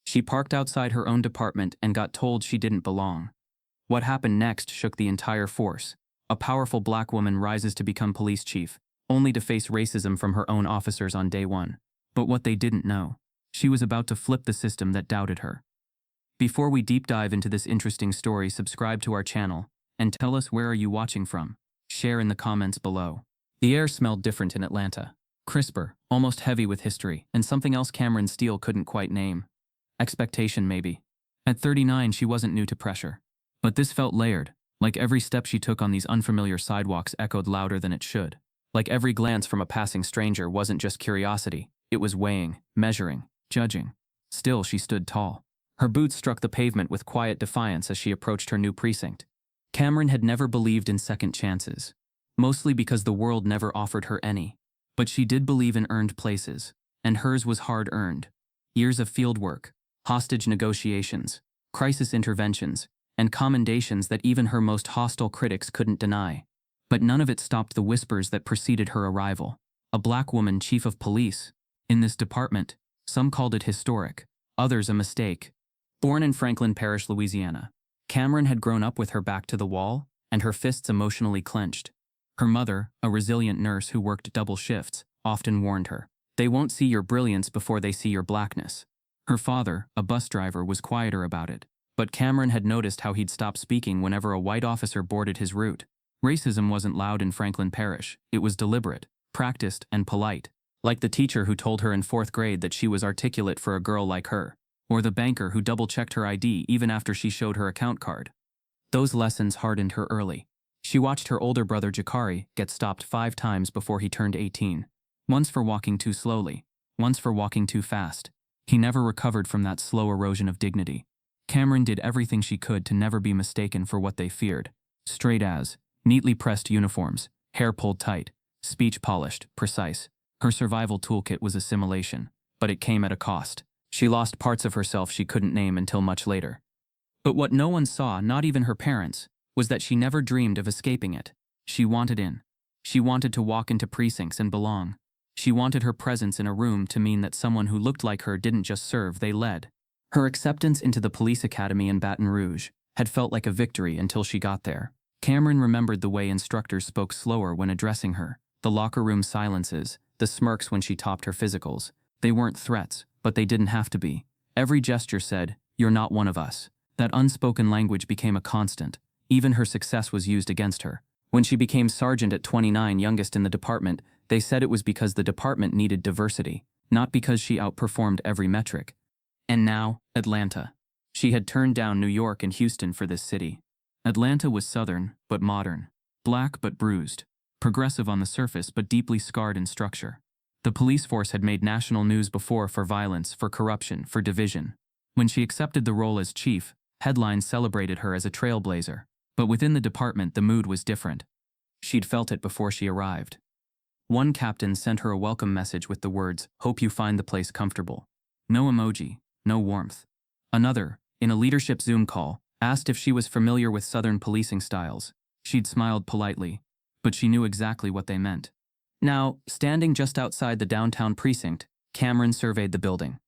She parked outside her own department and got told she didn't belong. What happened next shook the entire force. A powerful black woman rises to become police chief, only to face racism from her own officers on day one. But what they didn't know, she was about to flip the system that doubted her. Before we deep dive into this interesting story, subscribe to our channel and tell us where are you watching from. Share in the comments below. The air smelled different in Atlanta. Crisper, almost heavy with history, and something else Camryn Steele couldn't quite name. Expectation, maybe. At 39, she wasn't new to pressure. But this felt layered, like every step she took on these unfamiliar sidewalks echoed louder than it should. Like every glance from a passing stranger wasn't just curiosity, it was weighing, measuring, judging. Still, she stood tall. Her boots struck the pavement with quiet defiance as she approached her new precinct. Camryn had never believed in second chances, mostly because the world never offered her any. But she did believe in earned places, and hers was hard-earned. Years of fieldwork, hostage negotiations, crisis interventions, and commendations that even her most hostile critics couldn't deny. But none of it stopped the whispers that preceded her arrival. A black woman chief of police. In this department, some called it historic, others a mistake. Born in Franklin Parish, Louisiana, Camryn had grown up with her back to the wall and her fists emotionally clenched. Her mother, a resilient nurse who worked double shifts, often warned her, "They won't see your brilliance before they see your blackness." Her father, a bus driver, was quieter about it, but Camryn had noticed how he'd stop speaking whenever a white officer boarded his route. Racism wasn't loud in Franklin Parish, it was deliberate, practiced, and polite. Like the teacher who told her in 4th grade that she was articulate for a girl like her, or the banker who double-checked her ID even after she showed her account card. Those lessons hardened her early. She watched her older brother Jakari get stopped 5 times before he turned 18. Once for walking too slowly, once for walking too fast. He never recovered from that slow erosion of dignity. Camryn did everything she could to never be mistaken for what they feared. Straight as, neatly pressed uniforms, hair pulled tight, speech polished, precise. Her survival toolkit was assimilation, but it came at a cost. She lost parts of herself she couldn't name until much later. But what no one saw, not even her parents, was that she never dreamed of escaping it. She wanted in. She wanted to walk into precincts and belong. She wanted her presence in a room to mean that someone who looked like her didn't just serve, they led. Her acceptance into the police academy in Baton Rouge had felt like a victory until she got there. Camryn remembered the way instructors spoke slower when addressing her, the locker room silences, the smirks when she topped her physicals. They weren't threats, but they didn't have to be. Every gesture said, "You're not one of us." That unspoken language became a constant. Even her success was used against her. When she became sergeant at 29, youngest in the department, they said it was because the department needed diversity, not because she outperformed every metric. And now, Atlanta. She had turned down New York and Houston for this city. Atlanta was southern, but modern. Black, but bruised. Progressive on the surface, but deeply scarred in structure. The police force had made national news before for violence, for corruption, for division. When she accepted the role as chief, headlines celebrated her as a trailblazer. But within the department, the mood was different. She'd felt it before she arrived. One captain sent her a welcome message with the words, "Hope you find the place comfortable." No emoji, no warmth. Another, in a leadership Zoom call, asked if she was familiar with Southern policing styles. She'd smiled politely, but she knew exactly what they meant. Now, standing just outside the downtown precinct, Camryn surveyed the building.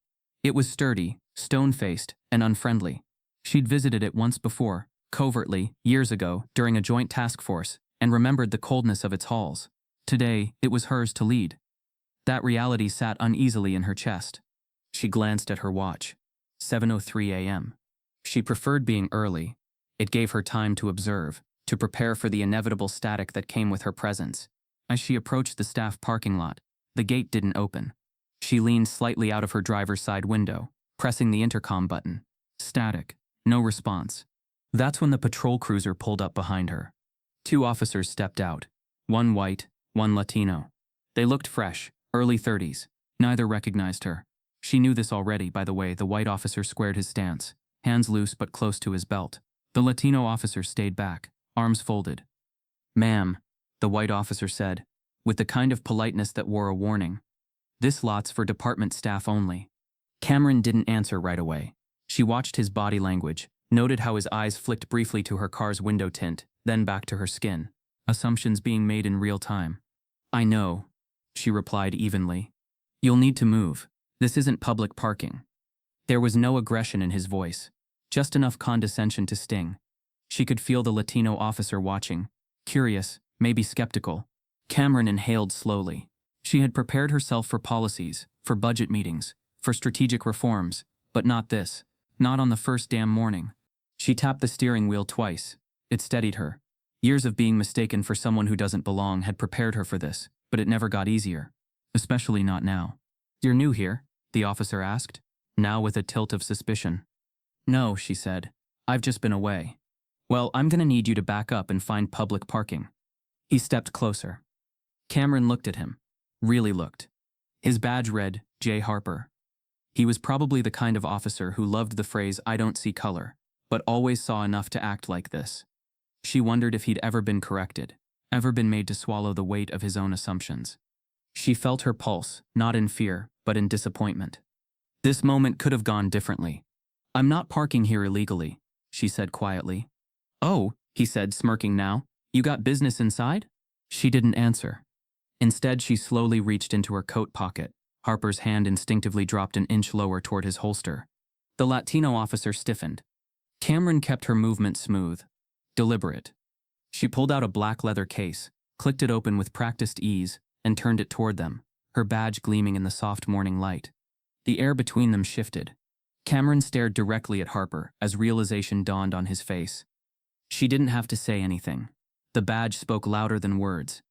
It was sturdy, stone-faced, and unfriendly. She'd visited it once before, covertly, years ago, during a joint task force, and remembered the coldness of its halls. Today, it was hers to lead. That reality sat uneasily in her chest. She glanced at her watch. 7:03 a.m. She preferred being early. It gave her time to observe, to prepare for the inevitable static that came with her presence. As she approached the staff parking lot, the gate didn't open. She leaned slightly out of her driver's side window, pressing the intercom button. Static. No response. That's when the patrol cruiser pulled up behind her. 2 officers stepped out. One white, one Latino. They looked fresh, early 30s. Neither recognized her. She knew this already, by the way. The white officer squared his stance, hands loose but close to his belt. The Latino officer stayed back, arms folded. "Ma'am," the white officer said, with the kind of politeness that wore a warning. "This lot's for department staff only." Camryn didn't answer right away. She watched his body language, noted how his eyes flicked briefly to her car's window tint, then back to her skin. Assumptions being made in real time. "I know," she replied evenly. "You'll need to move. This isn't public parking." There was no aggression in his voice, just enough condescension to sting. She could feel the Latino officer watching, curious, maybe skeptical. Camryn inhaled slowly. She had prepared herself for policies, for budget meetings, for strategic reforms, but not this. Not on the first damn morning. She tapped the steering wheel twice. It steadied her. Years of being mistaken for someone who doesn't belong had prepared her for this, but it never got easier. Especially not now. "You're new here?" the officer asked, now with a tilt of suspicion. "No," she said. "I've just been away." "Well, I'm gonna need you to back up and find public parking." He stepped closer. Camryn looked at him. Really looked. His badge read, J. Harper. He was probably the kind of officer who loved the phrase, "I don't see color," but always saw enough to act like this. She wondered if he'd ever been corrected, ever been made to swallow the weight of his own assumptions. She felt her pulse, not in fear, but in disappointment. This moment could have gone differently. "I'm not parking here illegally," she said quietly. "Oh," he said, smirking now. "You got business inside?" She didn't answer. Instead, she slowly reached into her coat pocket. Harper's hand instinctively dropped an inch lower toward his holster. The Latino officer stiffened. Camryn kept her movement smooth, deliberate. She pulled out a black leather case, clicked it open with practiced ease, and turned it toward them, her badge gleaming in the soft morning light. The air between them shifted. Camryn stared directly at Harper as realization dawned on his face. She didn't have to say anything. The badge spoke louder than words.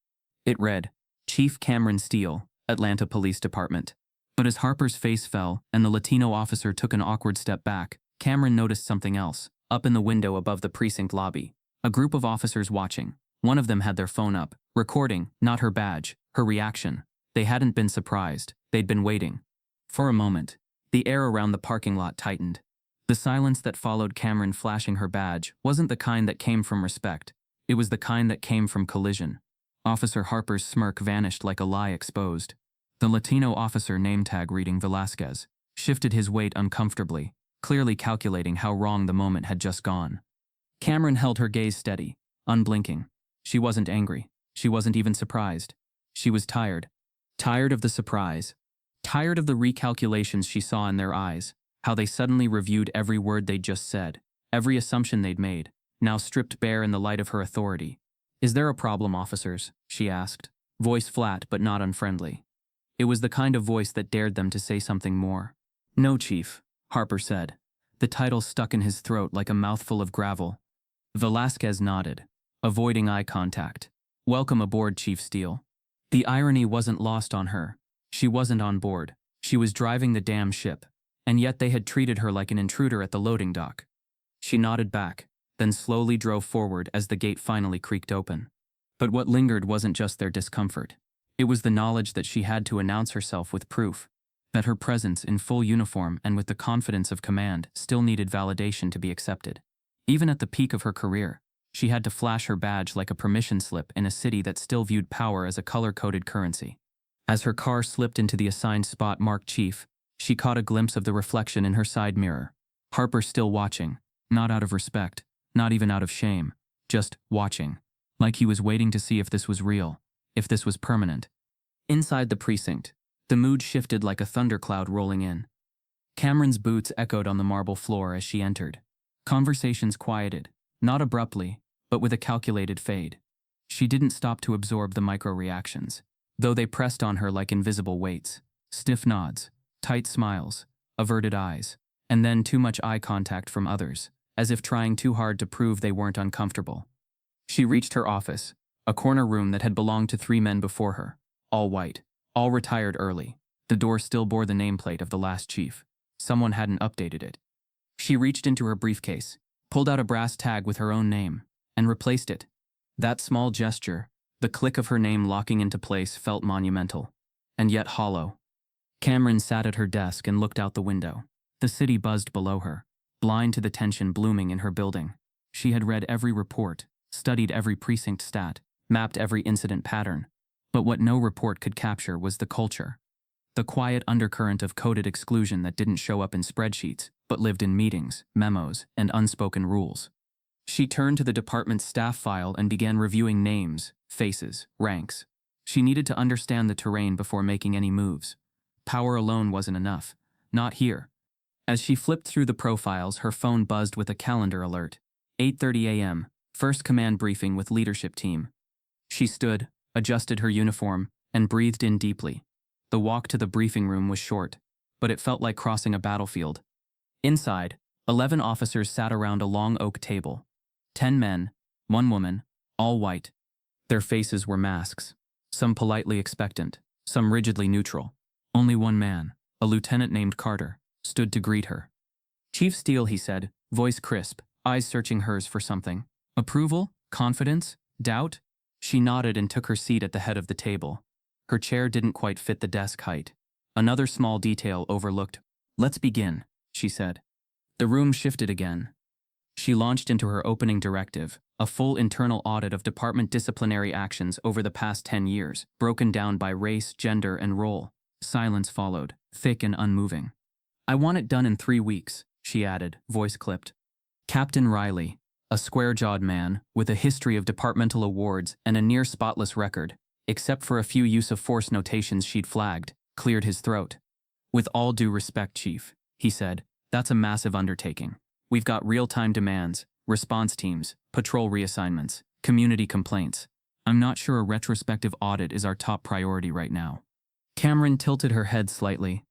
It read, Chief Camryn Steele, Atlanta Police Department. But as Harper's face fell and the Latino officer took an awkward step back, Camryn noticed something else, up in the window above the precinct lobby. A group of officers watching. One of them had their phone up, recording, not her badge, her reaction. They hadn't been surprised, they'd been waiting. For a moment, the air around the parking lot tightened. The silence that followed Camryn flashing her badge wasn't the kind that came from respect. It was the kind that came from collision. Officer Harper's smirk vanished like a lie exposed. The Latino officer, name tag reading Velasquez, shifted his weight uncomfortably, clearly calculating how wrong the moment had just gone. Camryn held her gaze steady, unblinking. She wasn't angry. She wasn't even surprised. She was tired. Tired of the surprise. Tired of the recalculations she saw in their eyes, how they suddenly reviewed every word they'd just said, every assumption they'd made, now stripped bare in the light of her authority. "Is there a problem, officers?" she asked, voice flat but not unfriendly. It was the kind of voice that dared them to say something more. "No, Chief," Harper said. The title stuck in his throat like a mouthful of gravel. Velasquez nodded, avoiding eye contact. "Welcome aboard, Chief Steele." The irony wasn't lost on her. She wasn't on board. She was driving the damn ship, and yet they had treated her like an intruder at the loading dock. She nodded back, then slowly drove forward as the gate finally creaked open. But what lingered wasn't just their discomfort. It was the knowledge that she had to announce herself with proof, that her presence in full uniform and with the confidence of command still needed validation to be accepted. Even at the peak of her career, she had to flash her badge like a permission slip in a city that still viewed power as a color-coded currency. As her car slipped into the assigned spot marked Chief, she caught a glimpse of the reflection in her side mirror. Harper still watching, not out of respect, not even out of shame, just watching, like he was waiting to see if this was real, if this was permanent. Inside the precinct, the mood shifted like a thundercloud rolling in. Camryn's boots echoed on the marble floor as she entered. Conversations quieted, not abruptly, but with a calculated fade. She didn't stop to absorb the micro-reactions, though they pressed on her like invisible weights. Stiff nods, tight smiles, averted eyes, and then too much eye contact from others, as if trying too hard to prove they weren't uncomfortable. She reached her office, a corner room that had belonged to 3 men before her, all white, all retired early. The door still bore the nameplate of the last chief. Someone hadn't updated it. She reached into her briefcase, pulled out a brass tag with her own name, and replaced it. That small gesture, the click of her name locking into place, felt monumental, and yet hollow. Camryn sat at her desk and looked out the window. The city buzzed below her, blind to the tension blooming in her building. She had read every report, studied every precinct stat, mapped every incident pattern. But what no report could capture was the culture. The quiet undercurrent of coded exclusion that didn't show up in spreadsheets, but lived in meetings, memos, and unspoken rules. She turned to the department's staff file and began reviewing names, faces, ranks. She needed to understand the terrain before making any moves. Power alone wasn't enough. Not here. As she flipped through the profiles, her phone buzzed with a calendar alert. 8:30 a.m., first command briefing with leadership team. She stood, adjusted her uniform, and breathed in deeply. The walk to the briefing room was short, but it felt like crossing a battlefield. Inside, 11 officers sat around a long oak table. 10 men, 1 woman, all white. Their faces were masks, some politely expectant, some rigidly neutral. Only one man, a lieutenant named Carter, stood to greet her. "Chief Steele," he said, voice crisp, eyes searching hers for something. Approval? Confidence? Doubt? She nodded and took her seat at the head of the table. Her chair didn't quite fit the desk height. Another small detail overlooked. "Let's begin," she said. The room shifted again. She launched into her opening directive, a full internal audit of department disciplinary actions over the past 10 years, broken down by race, gender, and role. Silence followed, thick and unmoving. "I want it done in 3 weeks," she added, voice clipped. Captain Riley, a square-jawed man with a history of departmental awards and a near-spotless record, except for a few use-of-force notations she'd flagged, cleared his throat. "With all due respect, Chief," he said, "that's a massive undertaking. We've got real-time demands, response teams, patrol reassignments, community complaints. I'm not sure a retrospective audit is our top priority right now." Camryn tilted her head slightly.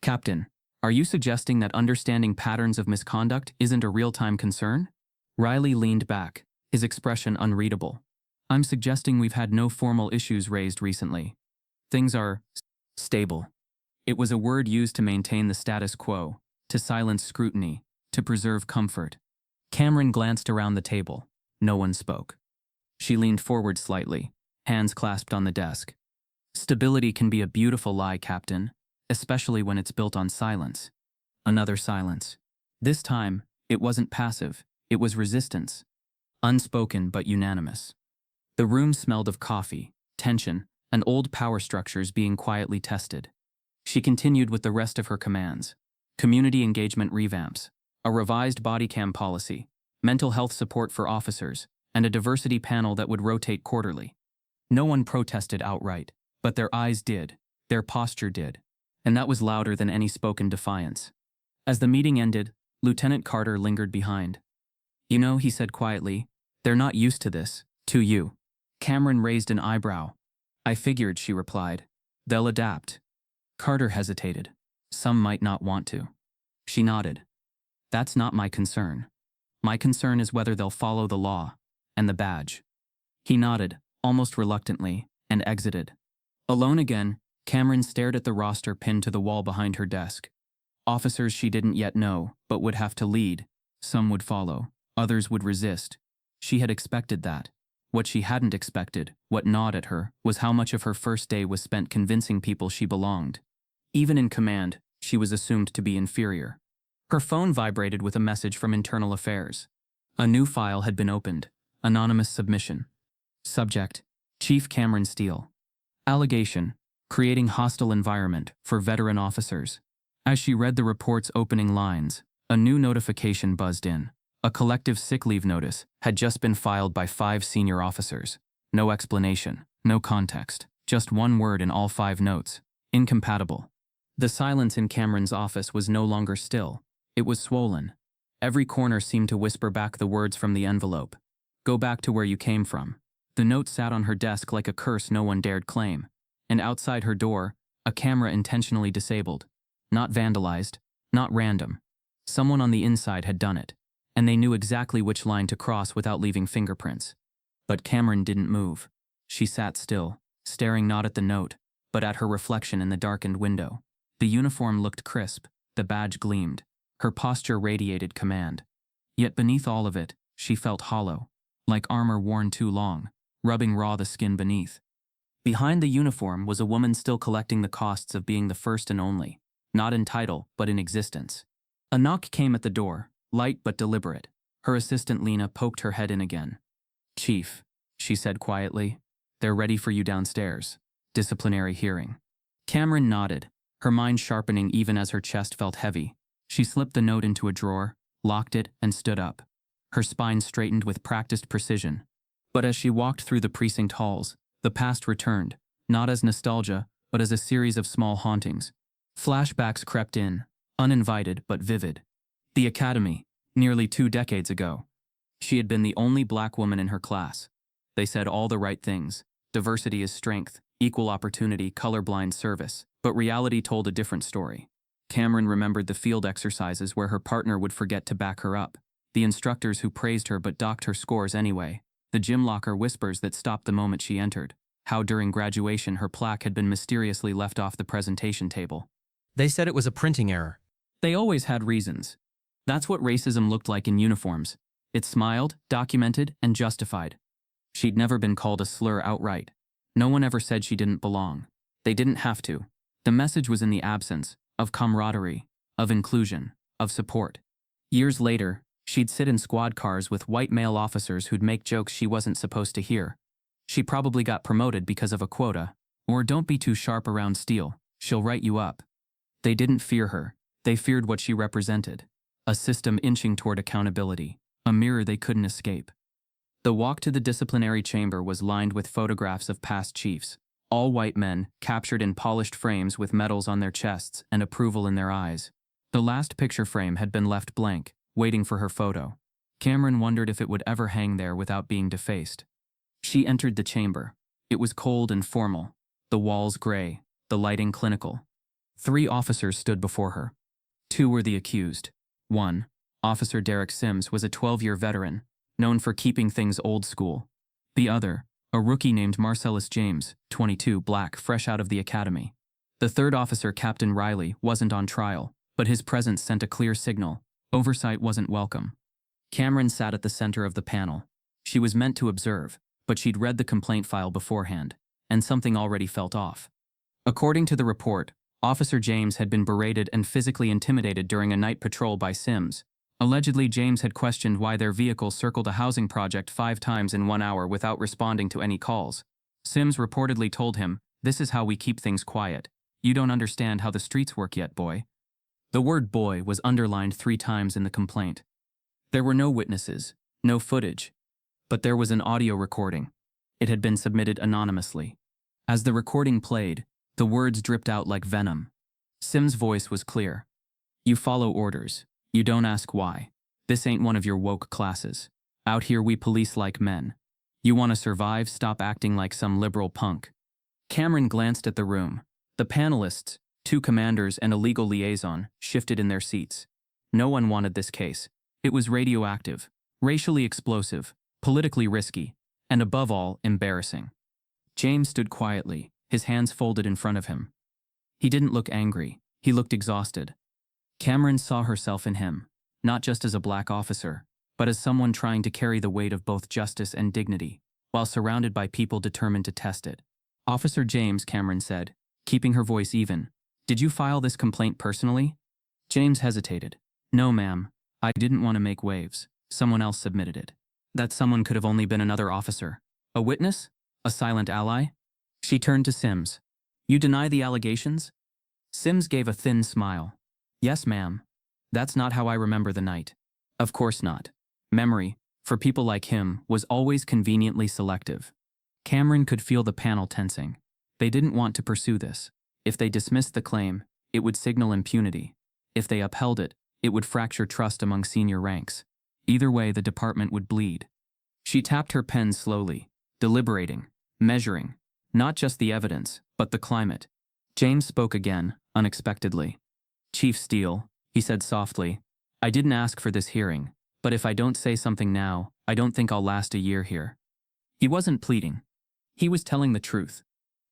"Captain, are you suggesting that understanding patterns of misconduct isn't a real-time concern?" Riley leaned back, his expression unreadable. "I'm suggesting we've had no formal issues raised recently. Things are stable." It was a word used to maintain the status quo, to silence scrutiny, to preserve comfort. Camryn glanced around the table. No one spoke. She leaned forward slightly, hands clasped on the desk. "Stability can be a beautiful lie, Captain, especially when it's built on silence." Another silence. This time, it wasn't passive, it was resistance. Unspoken but unanimous. The room smelled of coffee, tension, and old power structures being quietly tested. She continued with the rest of her commands. Community engagement revamps, a revised body cam policy, mental health support for officers, and a diversity panel that would rotate quarterly. No one protested outright, but their eyes did, their posture did, and that was louder than any spoken defiance. As the meeting ended, Lieutenant Carter lingered behind. "You know," he said quietly, "they're not used to this, to you." Camryn raised an eyebrow. "I figured," she replied. "They'll adapt." Carter hesitated. "Some might not want to." She nodded. "That's not my concern. My concern is whether they'll follow the law, and the badge." He nodded, almost reluctantly, and exited. Alone again, Camryn stared at the roster pinned to the wall behind her desk. Officers she didn't yet know, but would have to lead. Some would follow, others would resist. She had expected that. What she hadn't expected, what gnawed at her, was how much of her first day was spent convincing people she belonged. Even in command, she was assumed to be inferior. Her phone vibrated with a message from Internal Affairs. A new file had been opened. Anonymous submission. Subject: Chief Camryn Steele. Allegation: creating hostile environment for veteran officers. As she read the report's opening lines, a new notification buzzed in. A collective sick leave notice had just been filed by 5 senior officers. No explanation, no context, just one word in all 5 notes: incompatible. The silence in Camryn's office was no longer still. It was swollen. Every corner seemed to whisper back the words from the envelope. "Go back to where you came from." The note sat on her desk like a curse no one dared claim. And outside her door, a camera intentionally disabled. Not vandalized, not random. Someone on the inside had done it, and they knew exactly which line to cross without leaving fingerprints. But Camryn didn't move. She sat still, staring not at the note, but at her reflection in the darkened window. The uniform looked crisp, the badge gleamed. Her posture radiated command. Yet beneath all of it, she felt hollow, like armor worn too long, rubbing raw the skin beneath. Behind the uniform was a woman still collecting the costs of being the first and only, not in title, but in existence. A knock came at the door, light but deliberate. Her assistant Lena poked her head in again. "Chief," she said quietly, "they're ready for you downstairs. Disciplinary hearing." Camryn nodded, her mind sharpening even as her chest felt heavy. She slipped the note into a drawer, locked it, and stood up. Her spine straightened with practiced precision. But as she walked through the precinct halls, the past returned, not as nostalgia, but as a series of small hauntings. Flashbacks crept in, Uninvited but vivid. The academy, nearly 2 decades ago. She had been the only black woman in her class. They said all the right things. Diversity is strength, equal opportunity, colorblind service. But reality told a different story. Camryn remembered the field exercises where her partner would forget to back her up, the instructors who praised her but docked her scores anyway, the gym locker whispers that stopped the moment she entered, how during graduation her plaque had been mysteriously left off the presentation table. They said it was a printing error. They always had reasons. That's what racism looked like in uniforms. It smiled, documented, and justified. She'd never been called a slur outright. No one ever said she didn't belong. They didn't have to. The message was in the absence of camaraderie, of inclusion, of support. Years later, she'd sit in squad cars with white male officers who'd make jokes she wasn't supposed to hear. She probably got promoted because of a quota, or don't be too sharp around Steele, she'll write you up. They didn't fear her. They feared what she represented. A system inching toward accountability, a mirror they couldn't escape. The walk to the disciplinary chamber was lined with photographs of past chiefs, all white men, captured in polished frames with medals on their chests and approval in their eyes. The last picture frame had been left blank, waiting for her photo. Camryn wondered if it would ever hang there without being defaced. She entered the chamber. It was cold and formal, the walls gray, the lighting clinical. 3 officers stood before her. 2 were the accused. 1, Officer Derek Sims, was a 12-year veteran, known for keeping things old school. The other, a rookie named Marcellus James, 22, black, fresh out of the academy. The 3rd officer, Captain Riley, wasn't on trial, but his presence sent a clear signal. Oversight wasn't welcome. Camryn sat at the center of the panel. She was meant to observe, but she'd read the complaint file beforehand, and something already felt off. According to the report, Officer James had been berated and physically intimidated during a night patrol by Sims. Allegedly, James had questioned why their vehicle circled a housing project 5 times in 1 hour without responding to any calls. Sims reportedly told him, "This is how we keep things quiet. You don't understand how the streets work yet, boy." The word boy was underlined 3 times in the complaint. There were no witnesses, no footage, but there was an audio recording. It had been submitted anonymously. As the recording played, the words dripped out like venom. Sims' voice was clear. "You follow orders. You don't ask why. This ain't one of your woke classes. Out here we police like men. You want to survive? Stop acting like some liberal punk." Camryn glanced at the room. The panelists, 2 commanders and a legal liaison, shifted in their seats. No one wanted this case. It was radioactive, racially explosive, politically risky, and above all, embarrassing. James stood quietly, his hands folded in front of him. He didn't look angry. He looked exhausted. Camryn saw herself in him, not just as a black officer, but as someone trying to carry the weight of both justice and dignity, while surrounded by people determined to test it. "Officer James," Camryn said, keeping her voice even, "did you file this complaint personally?" James hesitated. "No, ma'am. I didn't want to make waves. Someone else submitted it." That someone could have only been another officer. A witness? A silent ally? She turned to Sims. "You deny the allegations?" Sims gave a thin smile. "Yes, ma'am. That's not how I remember the night." Of course not. Memory, for people like him, was always conveniently selective. Camryn could feel the panel tensing. They didn't want to pursue this. If they dismissed the claim, it would signal impunity. If they upheld it, it would fracture trust among senior ranks. Either way, the department would bleed. She tapped her pen slowly, deliberating, measuring, not just the evidence, but the climate. James spoke again, unexpectedly. "Chief Steele," he said softly, "I didn't ask for this hearing, but if I don't say something now, I don't think I'll last a year here." He wasn't pleading. He was telling the truth.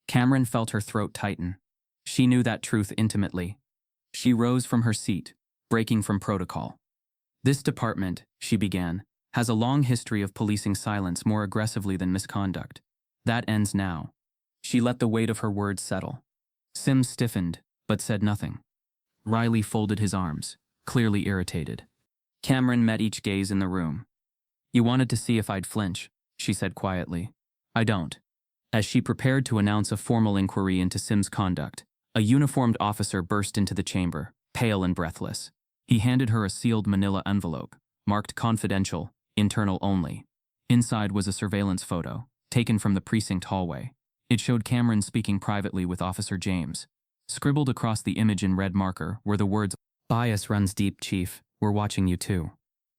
Camryn felt her throat tighten. She knew that truth intimately. She rose from her seat, breaking from protocol. "This department," she began, "has a long history of policing silence more aggressively than misconduct. That ends now." She let the weight of her words settle. Sims stiffened, but said nothing. Riley folded his arms, clearly irritated. Camryn met each gaze in the room. "You wanted to see if I'd flinch," she said quietly. "I don't." As she prepared to announce a formal inquiry into Sims' conduct, a uniformed officer burst into the chamber, pale and breathless. He handed her a sealed manila envelope, marked confidential, internal only. Inside was a surveillance photo, taken from the precinct hallway. It showed Camryn speaking privately with Officer James. Scribbled across the image in red marker were the words, Bias runs deep, Chief. We're watching you too.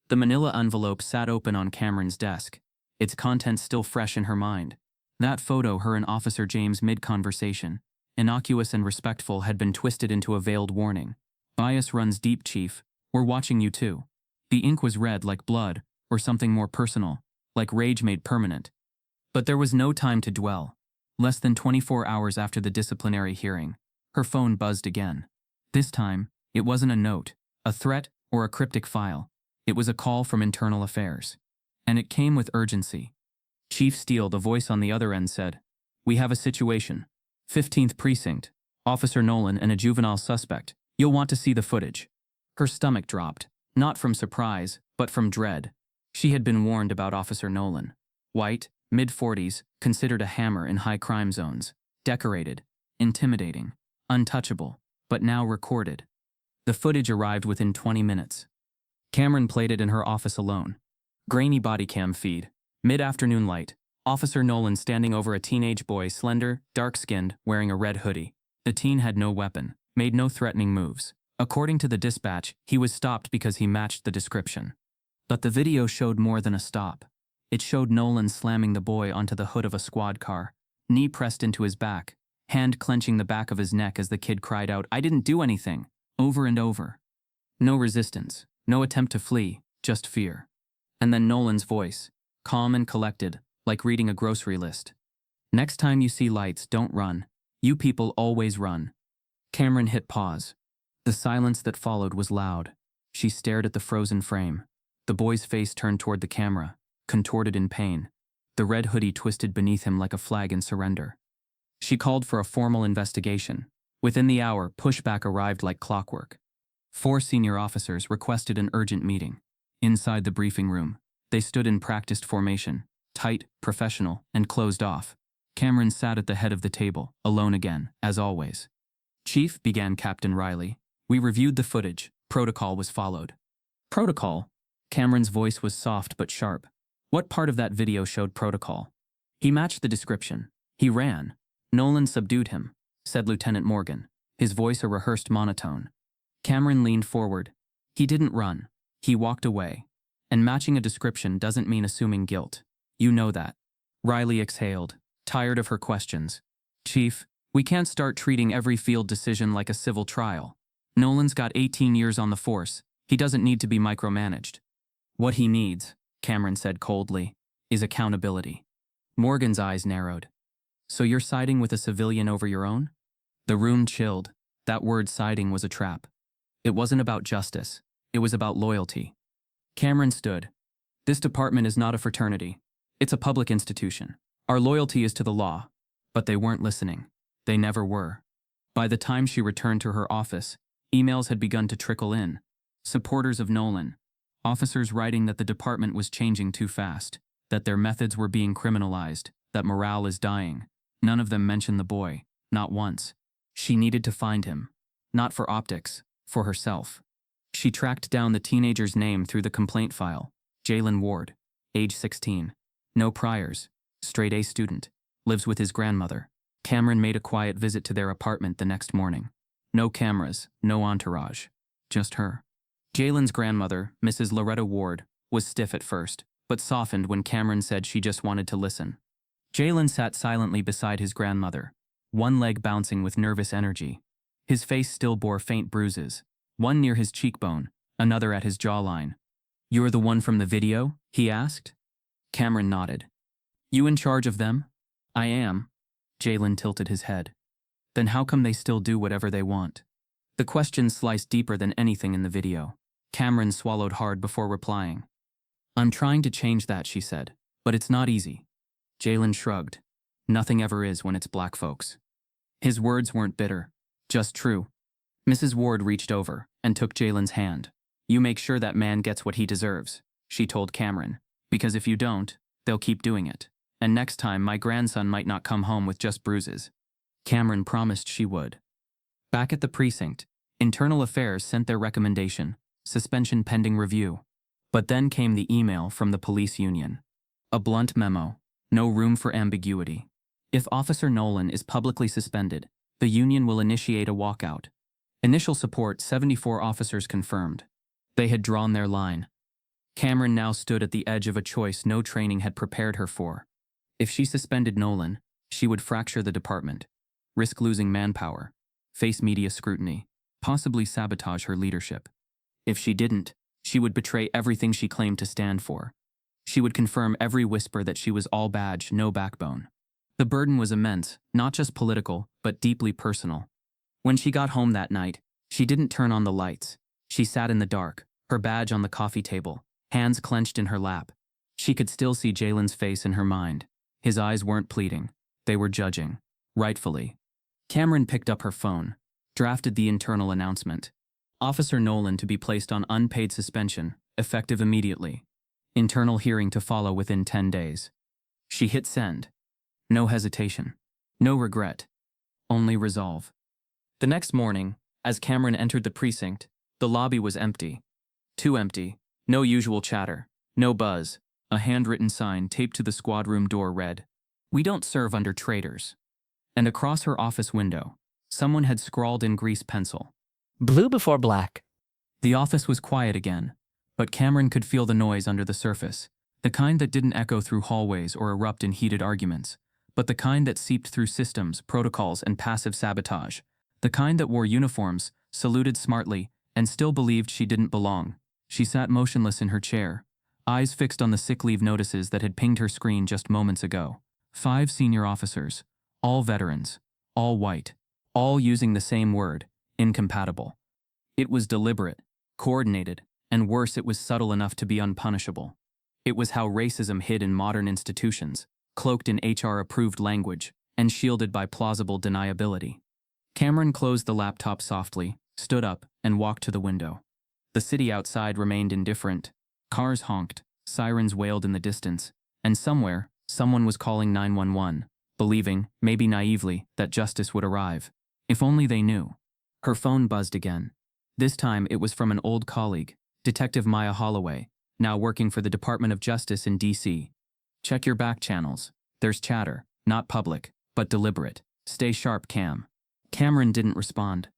The manila envelope sat open on Camryn's desk, its contents still fresh in her mind. That photo, her and Officer James mid-conversation, innocuous and respectful, had been twisted into a veiled warning. Bias runs deep, Chief. We're watching you too. The ink was red like blood, or something more personal, like rage made permanent. But there was no time to dwell. Less than 24 hours after the disciplinary hearing, her phone buzzed again. This time, it wasn't a note, a threat, or a cryptic file. It was a call from Internal Affairs. And it came with urgency. Chief Steele, the voice on the other end, said, "We have a situation. 15th Precinct, Officer Nolan and a juvenile suspect. You'll want to see the footage." Her stomach dropped, not from surprise, but from dread. She had been warned about Officer Nolan. White, mid-40s, considered a hammer in high crime zones. Decorated, intimidating, untouchable, but now recorded. The footage arrived within 20 minutes. Camryn played it in her office alone. Grainy body cam feed. Mid-afternoon light. Officer Nolan standing over a teenage boy, slender, dark-skinned, wearing a red hoodie. The teen had no weapon, made no threatening moves. According to the dispatch, he was stopped because he matched the description. But the video showed more than a stop. It showed Nolan slamming the boy onto the hood of a squad car, knee pressed into his back, hand clenching the back of his neck as the kid cried out, "I didn't do anything," over and over. No resistance, no attempt to flee, just fear. And then Nolan's voice, calm and collected, like reading a grocery list. "Next time you see lights, don't run. You people always run." Camryn hit pause. The silence that followed was loud. She stared at the frozen frame. The boy's face turned toward the camera, contorted in pain. The red hoodie twisted beneath him like a flag in surrender. She called for a formal investigation. Within the hour, pushback arrived like clockwork. 4 senior officers requested an urgent meeting. Inside the briefing room, they stood in practiced formation, tight, professional, and closed off. Camryn sat at the head of the table, alone again, as always. "Chief," began Captain Riley, "we reviewed the footage. Protocol was followed." "Protocol?" Camryn's voice was soft but sharp. "What part of that video showed protocol?" "He matched the description. He ran. Nolan subdued him," said Lieutenant Morgan, his voice a rehearsed monotone. Camryn leaned forward. "He didn't run. He walked away. And matching a description doesn't mean assuming guilt. You know that." Riley exhaled, tired of her questions. "Chief, we can't start treating every field decision like a civil trial. Nolan's got 18 years on the force. He doesn't need to be micromanaged." "What he needs," Camryn said coldly, "is accountability." Morgan's eyes narrowed. "So you're siding with a civilian over your own?" The room chilled. That word siding was a trap. It wasn't about justice. It was about loyalty. Camryn stood. "This department is not a fraternity. It's a public institution. Our loyalty is to the law." But they weren't listening. They never were. By the time she returned to her office, emails had begun to trickle in. Supporters of Nolan. Officers writing that the department was changing too fast, that their methods were being criminalized, that morale is dying. None of them mentioned the boy, not once. She needed to find him. Not for optics, for herself. She tracked down the teenager's name through the complaint file. Jalen Ward, age 16. No priors. Straight A student. Lives with his grandmother. Camryn made a quiet visit to their apartment the next morning. No cameras, no entourage. Just her. Jalen's grandmother, Mrs. Loretta Ward, was stiff at first, but softened when Camryn said she just wanted to listen. Jalen sat silently beside his grandmother, one leg bouncing with nervous energy. His face still bore faint bruises, one near his cheekbone, another at his jawline. "You're the one from the video?" he asked. Camryn nodded. "You in charge of them?" "I am." Jalen tilted his head. "Then how come they still do whatever they want?" The question sliced deeper than anything in the video. Camryn swallowed hard before replying. "I'm trying to change that," she said, "but it's not easy." Jalen shrugged. "Nothing ever is when it's black folks." His words weren't bitter, just true. Mrs. Ward reached over and took Jalen's hand. "You make sure that man gets what he deserves," she told Camryn, "because if you don't, they'll keep doing it. And next time my grandson might not come home with just bruises." Camryn promised she would. Back at the precinct, Internal Affairs sent their recommendation, suspension pending review. But then came the email from the police union. A blunt memo, no room for ambiguity. If Officer Nolan is publicly suspended, the union will initiate a walkout. Initial support 74 officers confirmed. They had drawn their line. Camryn now stood at the edge of a choice no training had prepared her for. If she suspended Nolan, she would fracture the department, risk losing manpower, face media scrutiny, possibly sabotage her leadership. If she didn't, she would betray everything she claimed to stand for. She would confirm every whisper that she was all badge, no backbone. The burden was immense, not just political, but deeply personal. When she got home that night, she didn't turn on the lights. She sat in the dark, her badge on the coffee table, hands clenched in her lap. She could still see Jalen's face in her mind. His eyes weren't pleading. They were judging. Rightfully. Camryn picked up her phone, drafted the internal announcement. Officer Nolan to be placed on unpaid suspension, effective immediately. Internal hearing to follow within 10 days. She hit send. No hesitation. No regret. Only resolve. The next morning, as Camryn entered the precinct, the lobby was empty. Too empty. No usual chatter. No buzz. A handwritten sign taped to the squad room door read, "We don't serve under traitors." And across her office window, someone had scrawled in grease pencil, "Blue before black." The office was quiet again, but Camryn could feel the noise under the surface, the kind that didn't echo through hallways or erupt in heated arguments, but the kind that seeped through systems, protocols, and passive sabotage, the kind that wore uniforms, saluted smartly, and still believed she didn't belong. She sat motionless in her chair, eyes fixed on the sick leave notices that had pinged her screen just moments ago. 5 senior officers, all veterans, all white, all using the same word, incompatible. It was deliberate, coordinated, and worse, it was subtle enough to be unpunishable. It was how racism hid in modern institutions, cloaked in HR-approved language, and shielded by plausible deniability. Camryn closed the laptop softly, stood up, and walked to the window. The city outside remained indifferent. Cars honked, sirens wailed in the distance, and somewhere, someone was calling 911, believing, maybe naively, that justice would arrive. If only they knew. Her phone buzzed again. This time it was from an old colleague, Detective Maya Holloway, now working for the Department of Justice in D.C. "Check your back channels. There's chatter, not public, but deliberate. Stay sharp, Cam." Camryn didn't respond.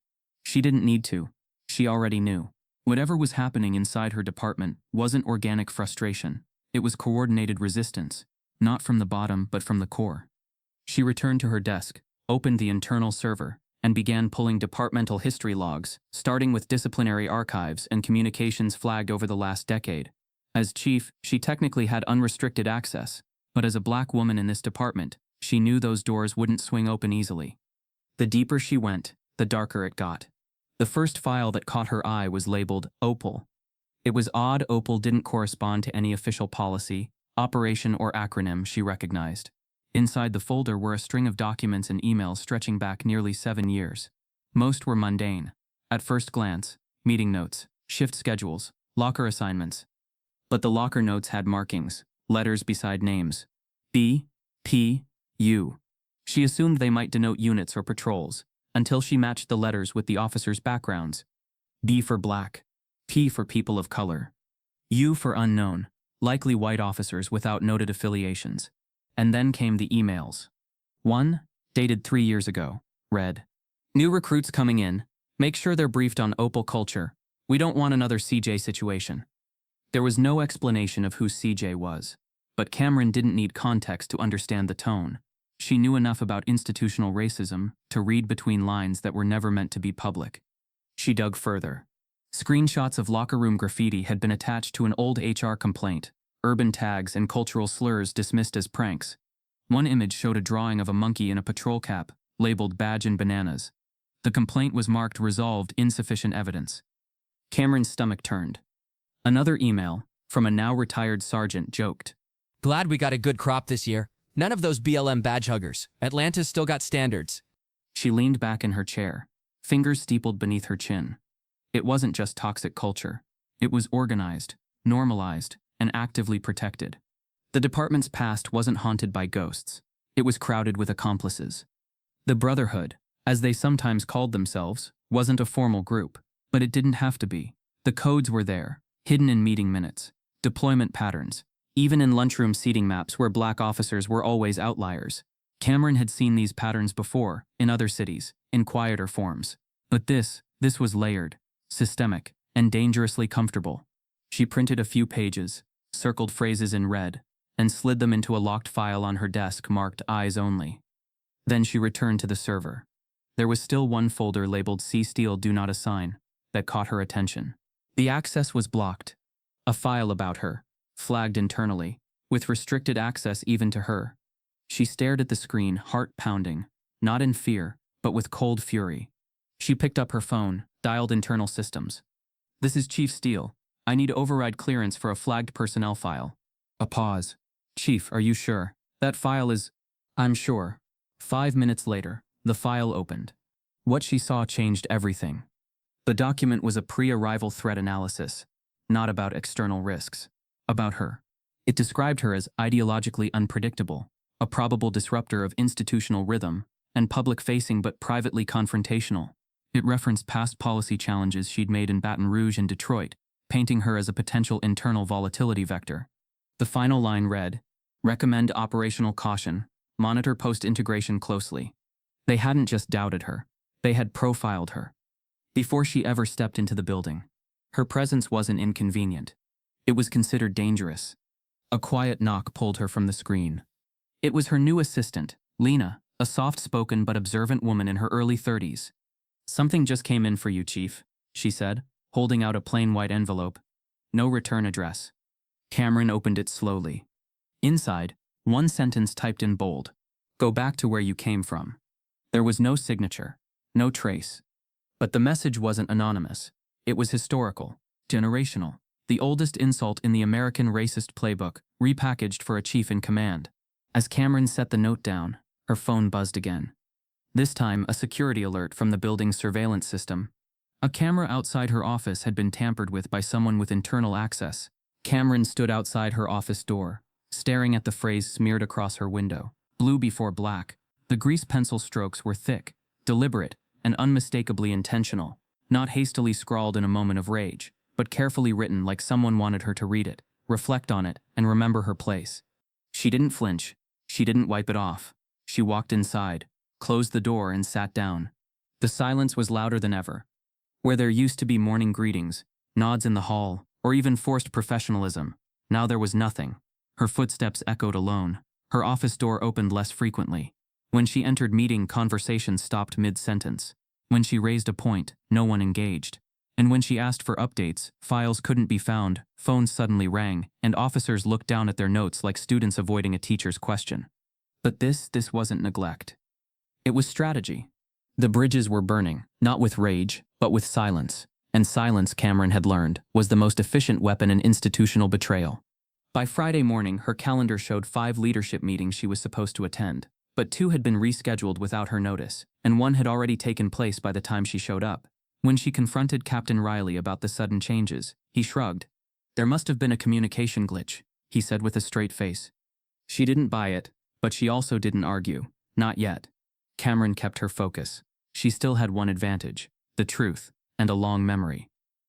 She didn't need to. She already knew. Whatever was happening inside her department wasn't organic frustration. It was coordinated resistance, not from the bottom but from the core. She returned to her desk, opened the internal server, and began pulling departmental history logs, starting with disciplinary archives and communications flagged over the last decade. As chief, she technically had unrestricted access, but as a black woman in this department, she knew those doors wouldn't swing open easily. The deeper she went, the darker it got. The first file that caught her eye was labeled Opal. It was odd Opal didn't correspond to any official policy, operation, or acronym she recognized. Inside the folder were a string of documents and emails stretching back nearly 7 years. Most were mundane. At first glance, meeting notes, shift schedules, locker assignments. But the locker notes had markings, letters beside names. B, P, U. She assumed they might denote units or patrols, until she matched the letters with the officers' backgrounds. B for black, P for people of color, U for unknown, likely white officers without noted affiliations. And then came the emails. One, dated 3 years ago, read, "New recruits coming in. Make sure they're briefed on Opal culture. We don't want another CJ situation." There was no explanation of who CJ was, but Camryn didn't need context to understand the tone. She knew enough about institutional racism to read between lines that were never meant to be public. She dug further. Screenshots of locker room graffiti had been attached to an old HR complaint, urban tags and cultural slurs dismissed as pranks. One image showed a drawing of a monkey in a patrol cap, labeled badge and bananas. The complaint was marked resolved, insufficient evidence. Camryn's stomach turned. Another email, from a now retired sergeant, joked, Glad we got a good crop this year. None of those BLM badge huggers. Atlanta's still got standards. She leaned back in her chair, fingers steepled beneath her chin. It wasn't just toxic culture. It was organized, normalized, and actively protected. The department's past wasn't haunted by ghosts. It was crowded with accomplices. The Brotherhood, as they sometimes called themselves, wasn't a formal group, but it didn't have to be. The codes were there, hidden in meeting minutes, deployment patterns, even in lunchroom seating maps where black officers were always outliers. Camryn had seen these patterns before, in other cities, in quieter forms. But this, This was layered, systemic, and dangerously comfortable. She printed a few pages, circled phrases in red, and slid them into a locked file on her desk marked Eyes Only. Then she returned to the server. There was still one folder labeled C. Steele Do Not Assign that caught her attention. The access was blocked. A file about her, flagged internally, with restricted access even to her. She stared at the screen, heart pounding, not in fear, but with cold fury. She picked up her phone, dialed internal systems. "This is Chief Steele. I need override clearance for a flagged personnel file." A pause. "Chief, are you sure? That file is—" "I'm sure." 5 minutes later, the file opened. What she saw changed everything. The document was a pre-arrival threat analysis, not about external risks, about her. It described her as ideologically unpredictable, a probable disruptor of institutional rhythm, and public-facing but privately confrontational. It referenced past policy challenges she'd made in Baton Rouge and Detroit, painting her as a potential internal volatility vector. The final line read, "Recommend operational caution, monitor post-integration closely." They hadn't just doubted her, they had profiled her. Before she ever stepped into the building, her presence wasn't inconvenient. It was considered dangerous. A quiet knock pulled her from the screen. It was her new assistant, Lena, a soft-spoken but observant woman in her early 30s. "Something just came in for you, Chief," she said, holding out a plain white envelope. "No return address." Camryn opened it slowly. Inside, one sentence typed in bold. "Go back to where you came from." There was no signature, no trace. But the message wasn't anonymous. It was historical, generational, the oldest insult in the American racist playbook, repackaged for a chief in command. As Camryn set the note down, her phone buzzed again. This time, a security alert from the building's surveillance system. A camera outside her office had been tampered with by someone with internal access. Camryn stood outside her office door, staring at the phrase smeared across her window. Blue before black. The grease pencil strokes were thick, deliberate, and unmistakably intentional, not hastily scrawled in a moment of rage, but carefully written like someone wanted her to read it, reflect on it, and remember her place. She didn't flinch. She didn't wipe it off. She walked inside, closed the door, and sat down. The silence was louder than ever. Where there used to be morning greetings, nods in the hall, or even forced professionalism, now there was nothing. Her footsteps echoed alone. Her office door opened less frequently. When she entered meeting, conversations stopped mid-sentence. When she raised a point, no one engaged. And when she asked for updates, files couldn't be found, phones suddenly rang, and officers looked down at their notes like students avoiding a teacher's question. But this wasn't neglect. It was strategy. The bridges were burning, not with rage, but with silence. And silence, Camryn had learned, was the most efficient weapon in institutional betrayal. By Friday morning, her calendar showed 5 leadership meetings she was supposed to attend. But 2 had been rescheduled without her notice, and 1 had already taken place by the time she showed up. When she confronted Captain Riley about the sudden changes, he shrugged. "There must have been a communication glitch," he said with a straight face. She didn't buy it, but she also didn't argue. Not yet. Camryn kept her focus. She still had one advantage, the truth, and a long memory.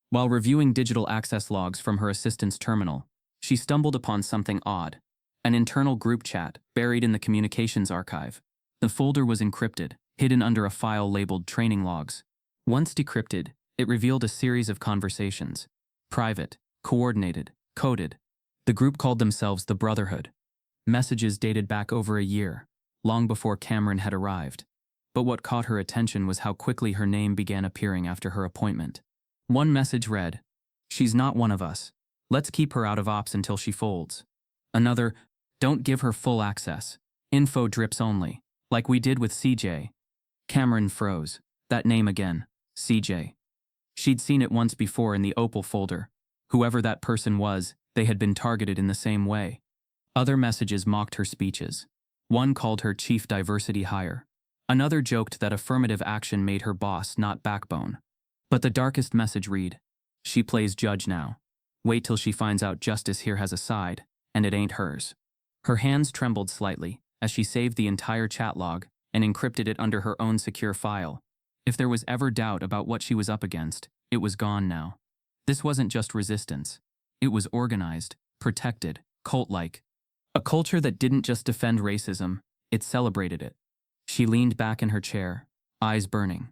While reviewing digital access logs from her assistant's terminal, she stumbled upon something odd. An internal group chat buried in the communications archive. The folder was encrypted, hidden under a file labeled training logs. Once decrypted, it revealed a series of conversations. Private, coordinated, coded. The group called themselves the Brotherhood. Messages dated back over a year, long before Camryn had arrived. But what caught her attention was how quickly her name began appearing after her appointment. One message read, "She's not one of us. Let's keep her out of ops until she folds." Another, "Don't give her full access. Info drips only, like we did with CJ." Camryn froze. That name again, CJ. She'd seen it once before in the Opal folder. Whoever that person was, they had been targeted in the same way. Other messages mocked her speeches. One called her chief diversity hire. Another joked that affirmative action made her boss, not backbone. But the darkest message read, "She plays judge now. Wait till she finds out justice here has a side, and it ain't hers." Her hands trembled slightly as she saved the entire chat log and encrypted it under her own secure file. If there was ever doubt about what she was up against, it was gone now. This wasn't just resistance. It was organized, protected, cult-like. A culture that didn't just defend racism, it celebrated it. She leaned back in her chair, eyes burning.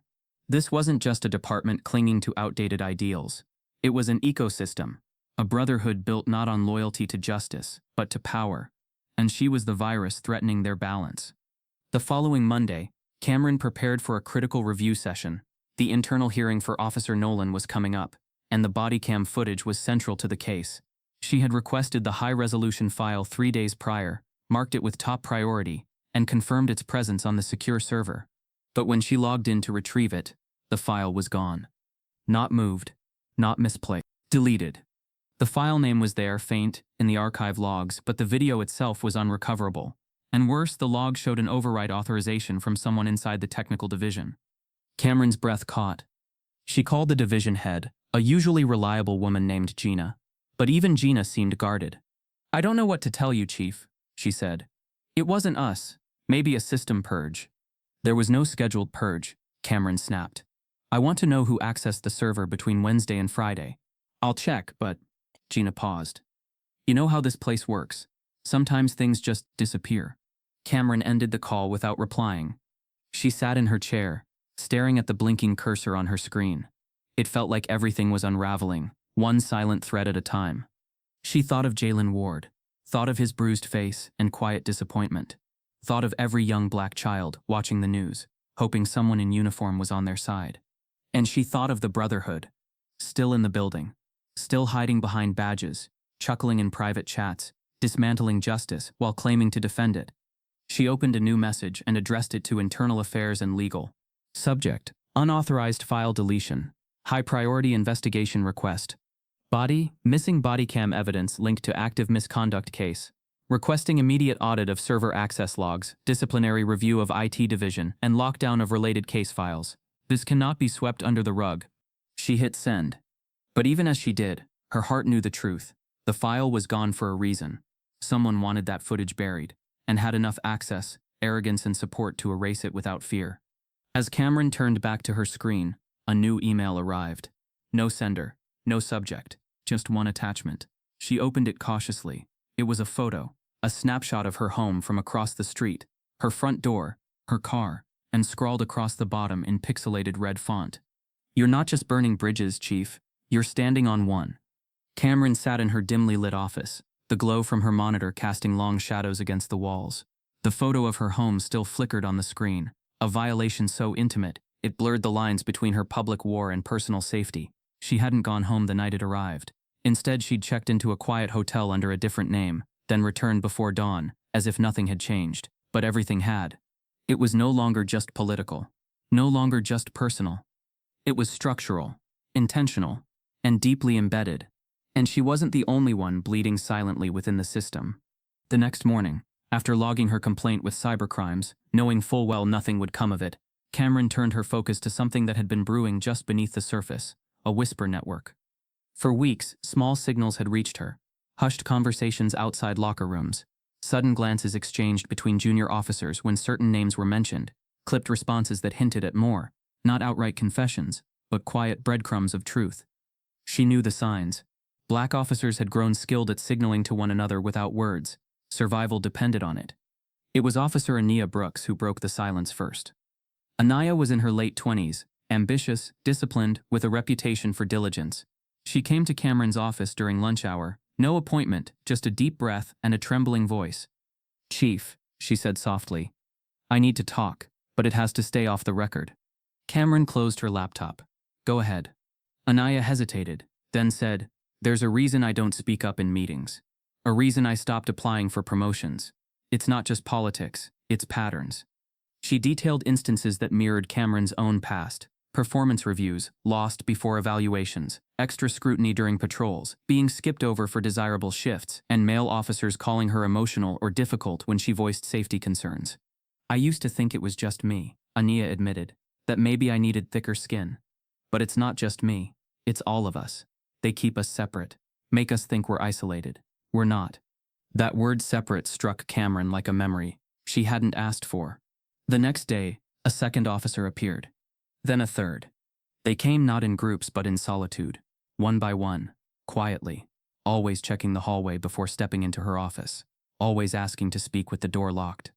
This wasn't just a department clinging to outdated ideals. It was an ecosystem, a brotherhood built not on loyalty to justice, but to power. And she was the virus threatening their balance. The following Monday, Camryn prepared for a critical review session. The internal hearing for Officer Nolan was coming up, and the body cam footage was central to the case. She had requested the high-resolution file 3 days prior, marked it with top priority, and confirmed its presence on the secure server. But when she logged in to retrieve it, the file was gone. Not moved, not misplaced, deleted. The file name was there, faint, in the archive logs, but the video itself was unrecoverable. And worse, the log showed an override authorization from someone inside the technical division. Camryn's breath caught. She called the division head, a usually reliable woman named Gina. But even Gina seemed guarded. "I don't know what to tell you, Chief," she said. "It wasn't us. Maybe a system purge." "There was no scheduled purge," Camryn snapped. "I want to know who accessed the server between Wednesday and Friday." "I'll check, but—" Gina paused. "You know how this place works. Sometimes things just disappear." Camryn ended the call without replying. She sat in her chair, staring at the blinking cursor on her screen. It felt like everything was unraveling, one silent thread at a time. She thought of Jalen Ward, thought of his bruised face and quiet disappointment, thought of every young black child watching the news, hoping someone in uniform was on their side. And she thought of the Brotherhood, still in the building, still hiding behind badges, chuckling in private chats, dismantling justice while claiming to defend it. She opened a new message and addressed it to Internal Affairs and Legal. Subject: unauthorized file deletion. High priority investigation request. Body: missing body cam evidence linked to active misconduct case. Requesting immediate audit of server access logs, disciplinary review of IT division, and lockdown of related case files. This cannot be swept under the rug. She hit send. But even as she did, her heart knew the truth. The file was gone for a reason. Someone wanted that footage buried, and had enough access, arrogance, and support to erase it without fear. As Camryn turned back to her screen, a new email arrived. No sender, no subject, just one attachment. She opened it cautiously. It was a photo, a snapshot of her home from across the street, her front door, her car, and scrawled across the bottom in pixelated red font. "You're not just burning bridges, Chief. You're standing on one." Camryn sat in her dimly lit office, the glow from her monitor casting long shadows against the walls. The photo of her home still flickered on the screen, a violation so intimate, it blurred the lines between her public war and personal safety. She hadn't gone home the night it arrived. Instead, she'd checked into a quiet hotel under a different name, then returned before dawn, as if nothing had changed. But everything had. It was no longer just political, no longer just personal. It was structural, intentional, and deeply embedded. And she wasn't the only one bleeding silently within the system. The next morning, after logging her complaint with cybercrimes, knowing full well nothing would come of it, Camryn turned her focus to something that had been brewing just beneath the surface, a whisper network. For weeks, small signals had reached her, hushed conversations outside locker rooms, sudden glances exchanged between junior officers when certain names were mentioned, clipped responses that hinted at more, not outright confessions, but quiet breadcrumbs of truth. She knew the signs. Black officers had grown skilled at signaling to one another without words. Survival depended on it. It was Officer Anaya Brooks who broke the silence first. Anaya was in her late 20s, ambitious, disciplined, with a reputation for diligence. She came to Camryn's office during lunch hour, no appointment, just a deep breath and a trembling voice. "Chief," she said softly, "I need to talk, but it has to stay off the record." Camryn closed her laptop. "Go ahead." Anaya hesitated, then said, "There's a reason I don't speak up in meetings. A reason I stopped applying for promotions. It's not just politics, it's patterns." She detailed instances that mirrored Camryn's own past: performance reviews, lost before evaluations, extra scrutiny during patrols, being skipped over for desirable shifts, and male officers calling her emotional or difficult when she voiced safety concerns. "I used to think it was just me," Anaya admitted, "that maybe I needed thicker skin. But it's not just me, it's all of us. They keep us separate, make us think we're isolated. We're not." That word separate struck Camryn like a memory she hadn't asked for. The next day, a second officer appeared. Then a third. They came not in groups but in solitude, one by one, quietly, always checking the hallway before stepping into her office, always asking to speak with the door locked.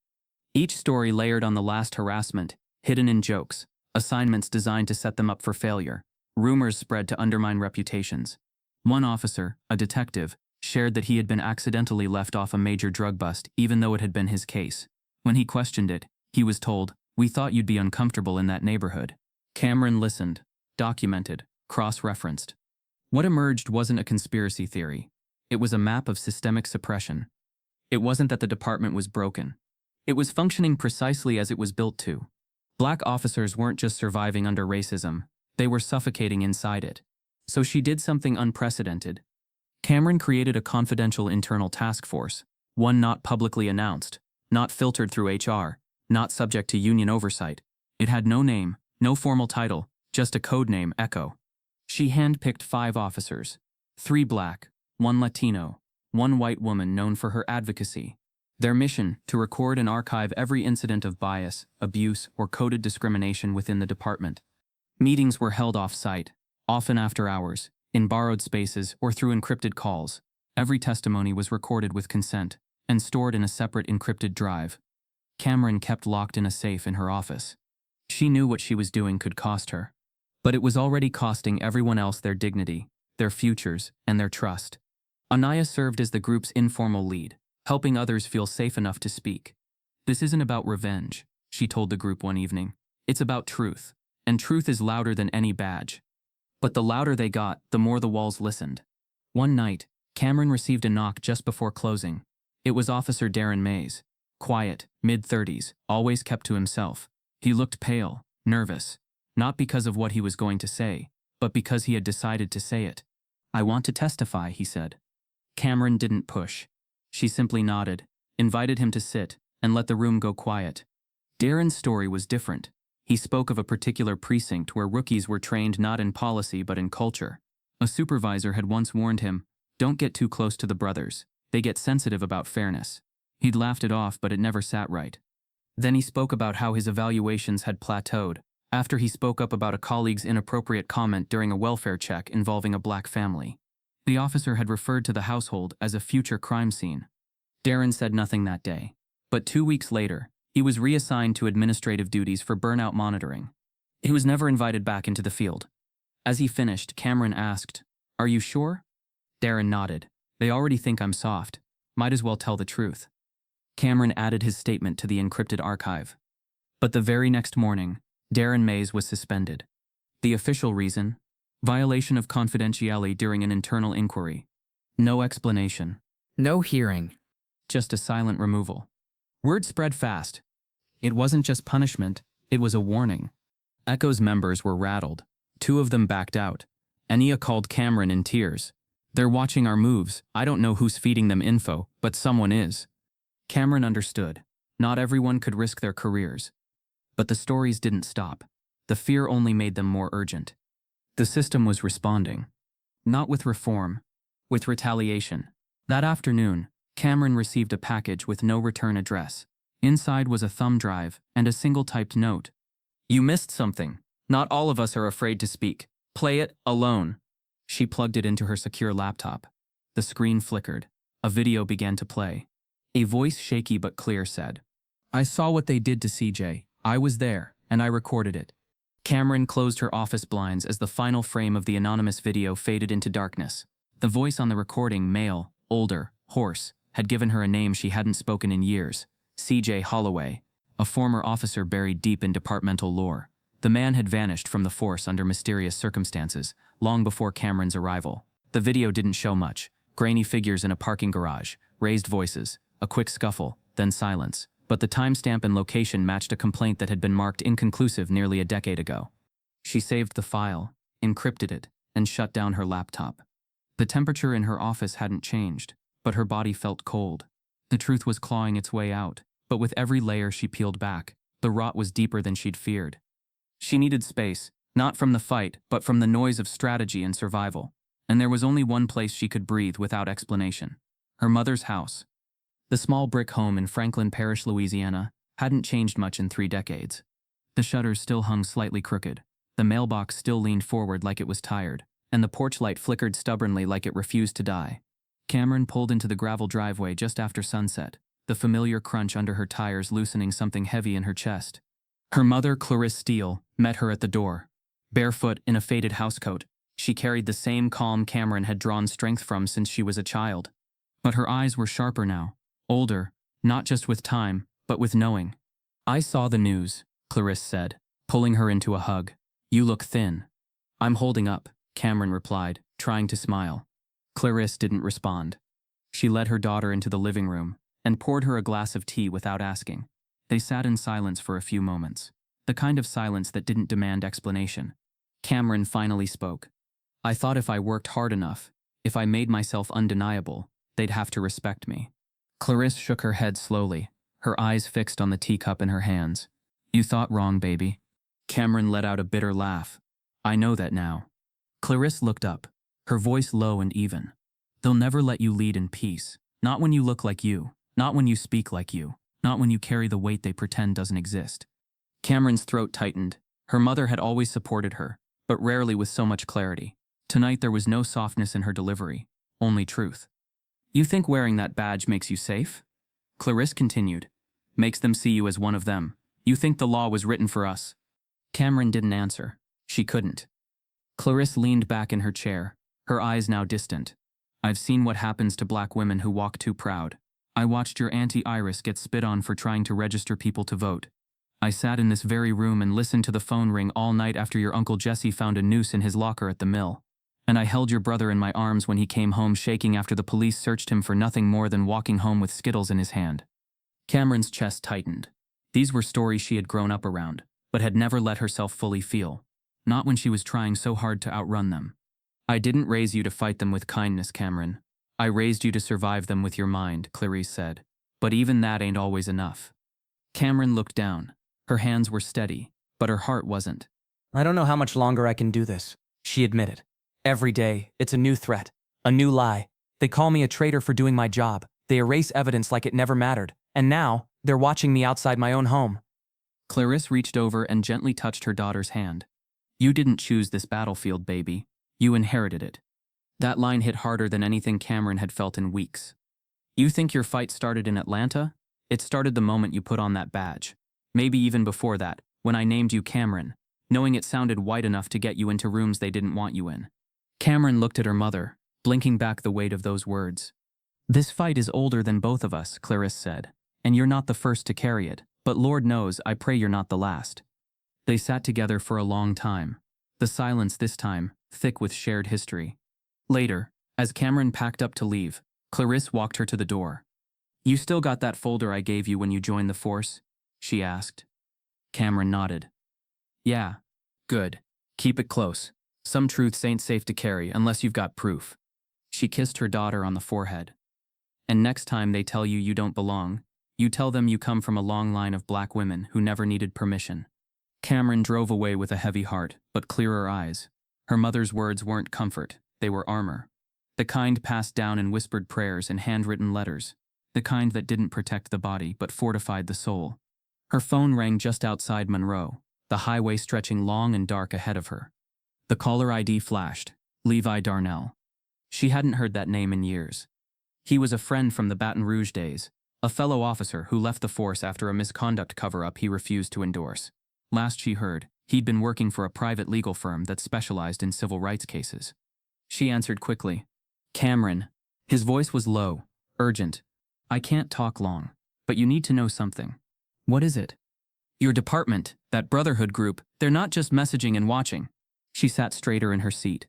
Each story layered on the last harassment, hidden in jokes, assignments designed to set them up for failure. Rumors spread to undermine reputations. One officer, a detective, shared that he had been accidentally left off a major drug bust even though it had been his case. When he questioned it, he was told, "We thought you'd be uncomfortable in that neighborhood." Camryn listened, documented, cross-referenced. What emerged wasn't a conspiracy theory. It was a map of systemic suppression. It wasn't that the department was broken. It was functioning precisely as it was built to. Black officers weren't just surviving under racism, they were suffocating inside it. So she did something unprecedented. Camryn created a confidential internal task force, one not publicly announced, not filtered through HR, not subject to union oversight. It had no name, no formal title, just a code name, Echo. She handpicked 5 officers, 3 black, 1 Latino, 1 white woman known for her advocacy. Their mission, to record and archive every incident of bias, abuse, or coded discrimination within the department. Meetings were held off-site, often after hours, in borrowed spaces or through encrypted calls. Every testimony was recorded with consent and stored in a separate encrypted drive. Camryn kept locked in a safe in her office. She knew what she was doing could cost her. But it was already costing everyone else their dignity, their futures, and their trust. Anaya served as the group's informal lead, helping others feel safe enough to speak. "This isn't about revenge," she told the group one evening. "It's about truth, and truth is louder than any badge." But the louder they got, the more the walls listened. One night, Camryn received a knock just before closing. It was Officer Darren Mays. Quiet, mid-30s, always kept to himself. He looked pale, nervous, not because of what he was going to say, but because he had decided to say it. "I want to testify," he said. Camryn didn't push. She simply nodded, invited him to sit, and let the room go quiet. Darren's story was different. He spoke of a particular precinct where rookies were trained not in policy but in culture. A supervisor had once warned him, "Don't get too close to the brothers. They get sensitive about fairness." He'd laughed it off, but it never sat right. Then he spoke about how his evaluations had plateaued, after he spoke up about a colleague's inappropriate comment during a welfare check involving a black family. The officer had referred to the household as a future crime scene. Darren said nothing that day. But 2 weeks later, he was reassigned to administrative duties for burnout monitoring. He was never invited back into the field. As he finished, Camryn asked, "Are you sure?" Darren nodded. "They already think I'm soft. Might as well tell the truth." Camryn added his statement to the encrypted archive. But the very next morning, Darren Mays was suspended. The official reason? Violation of confidentiality during an internal inquiry. No explanation. No hearing. Just a silent removal. Word spread fast. It wasn't just punishment, it was a warning. Echo's members were rattled. 2 of them backed out. Ania called Camryn in tears. "They're watching our moves. I don't know who's feeding them info, but someone is." Camryn understood. Not everyone could risk their careers. But the stories didn't stop. The fear only made them more urgent. The system was responding. Not with reform, with retaliation. That afternoon, Camryn received a package with no return address. Inside was a thumb drive and a single typed note. "You missed something. Not all of us are afraid to speak. Play it alone." She plugged it into her secure laptop. The screen flickered. A video began to play. A voice, shaky but clear, said, "I saw what they did to CJ. I was there, and I recorded it." Camryn closed her office blinds as the final frame of the anonymous video faded into darkness. The voice on the recording, male, older, hoarse, had given her a name she hadn't spoken in years, CJ Holloway, a former officer buried deep in departmental lore. The man had vanished from the force under mysterious circumstances, long before Camryn's arrival. The video didn't show much. Grainy figures in a parking garage, raised voices, a quick scuffle, then silence. But the timestamp and location matched a complaint that had been marked inconclusive nearly a decade ago. She saved the file, encrypted it, and shut down her laptop. The temperature in her office hadn't changed, but her body felt cold. The truth was clawing its way out, but with every layer she peeled back, the rot was deeper than she'd feared. She needed space, not from the fight, but from the noise of strategy and survival. And there was only one place she could breathe without explanation. Her mother's house. The small brick home in Franklin Parish, Louisiana, hadn't changed much in 3 decades. The shutters still hung slightly crooked, the mailbox still leaned forward like it was tired, and the porch light flickered stubbornly like it refused to die. Camryn pulled into the gravel driveway just after sunset, the familiar crunch under her tires loosening something heavy in her chest. Her mother, Clarisse Steele, met her at the door. Barefoot in a faded housecoat, she carried the same calm Camryn had drawn strength from since she was a child. But her eyes were sharper now, older, not just with time, but with knowing. "I saw the news," Clarisse said, pulling her into a hug. "You look thin." "I'm holding up," Camryn replied, trying to smile. Clarisse didn't respond. She led her daughter into the living room and poured her a glass of tea without asking. They sat in silence for a few moments, the kind of silence that didn't demand explanation. Camryn finally spoke. "I thought if I worked hard enough, if I made myself undeniable, they'd have to respect me." Clarisse shook her head slowly, her eyes fixed on the teacup in her hands. "You thought wrong, baby." Camryn let out a bitter laugh. "I know that now." Clarisse looked up, her voice low and even. "They'll never let you lead in peace. Not when you look like you, not when you speak like you, not when you carry the weight they pretend doesn't exist." Camryn's throat tightened. Her mother had always supported her, but rarely with so much clarity. Tonight there was no softness in her delivery, only truth. "You think wearing that badge makes you safe?" Clarisse continued. "Makes them see you as one of them. You think the law was written for us." Camryn didn't answer. She couldn't. Clarisse leaned back in her chair, her eyes now distant. "I've seen what happens to black women who walk too proud. I watched your Auntie Iris get spit on for trying to register people to vote. I sat in this very room and listened to the phone ring all night after your Uncle Jesse found a noose in his locker at the mill. And I held your brother in my arms when he came home shaking after the police searched him for nothing more than walking home with Skittles in his hand." Camryn's chest tightened. These were stories she had grown up around, but had never let herself fully feel. Not when she was trying so hard to outrun them. "I didn't raise you to fight them with kindness, Camryn. I raised you to survive them with your mind," Clarisse said. "But even that ain't always enough." Camryn looked down. Her hands were steady, but her heart wasn't. "I don't know how much longer I can do this," she admitted. "Every day, it's a new threat, a new lie. They call me a traitor for doing my job. They erase evidence like it never mattered. And now, they're watching me outside my own home." Clarisse reached over and gently touched her daughter's hand. "You didn't choose this battlefield, baby. You inherited it." That line hit harder than anything Camryn had felt in weeks. "You think your fight started in Atlanta? It started the moment you put on that badge. Maybe even before that, when I named you Camryn, knowing it sounded white enough to get you into rooms they didn't want you in." Camryn looked at her mother, blinking back the weight of those words. "This fight is older than both of us," Clarisse said, "and you're not the first to carry it, but Lord knows I pray you're not the last." They sat together for a long time, the silence this time thick with shared history. Later, as Camryn packed up to leave, Clarisse walked her to the door. "You still got that folder I gave you when you joined the force?" she asked. Camryn nodded. "Yeah. Good. Keep it close. Some truths ain't safe to carry unless you've got proof." She kissed her daughter on the forehead. "And next time they tell you you don't belong, you tell them you come from a long line of black women who never needed permission." Camryn drove away with a heavy heart, but clearer eyes. Her mother's words weren't comfort, they were armor. The kind passed down in whispered prayers and handwritten letters. The kind that didn't protect the body but fortified the soul. Her phone rang just outside Monroe, the highway stretching long and dark ahead of her. The caller ID flashed, Levi Darnell. She hadn't heard that name in years. He was a friend from the Baton Rouge days, a fellow officer who left the force after a misconduct cover-up he refused to endorse. Last she heard, he'd been working for a private legal firm that specialized in civil rights cases. She answered quickly. "Camryn." His voice was low, urgent. "I can't talk long, but you need to know something." "What is it?" "Your department, that brotherhood group, they're not just messaging and watching." She sat straighter in her seat.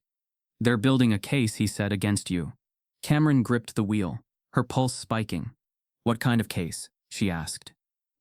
"They're building a case," he said, "against you." Camryn gripped the wheel, her pulse spiking. "What kind of case?" she asked.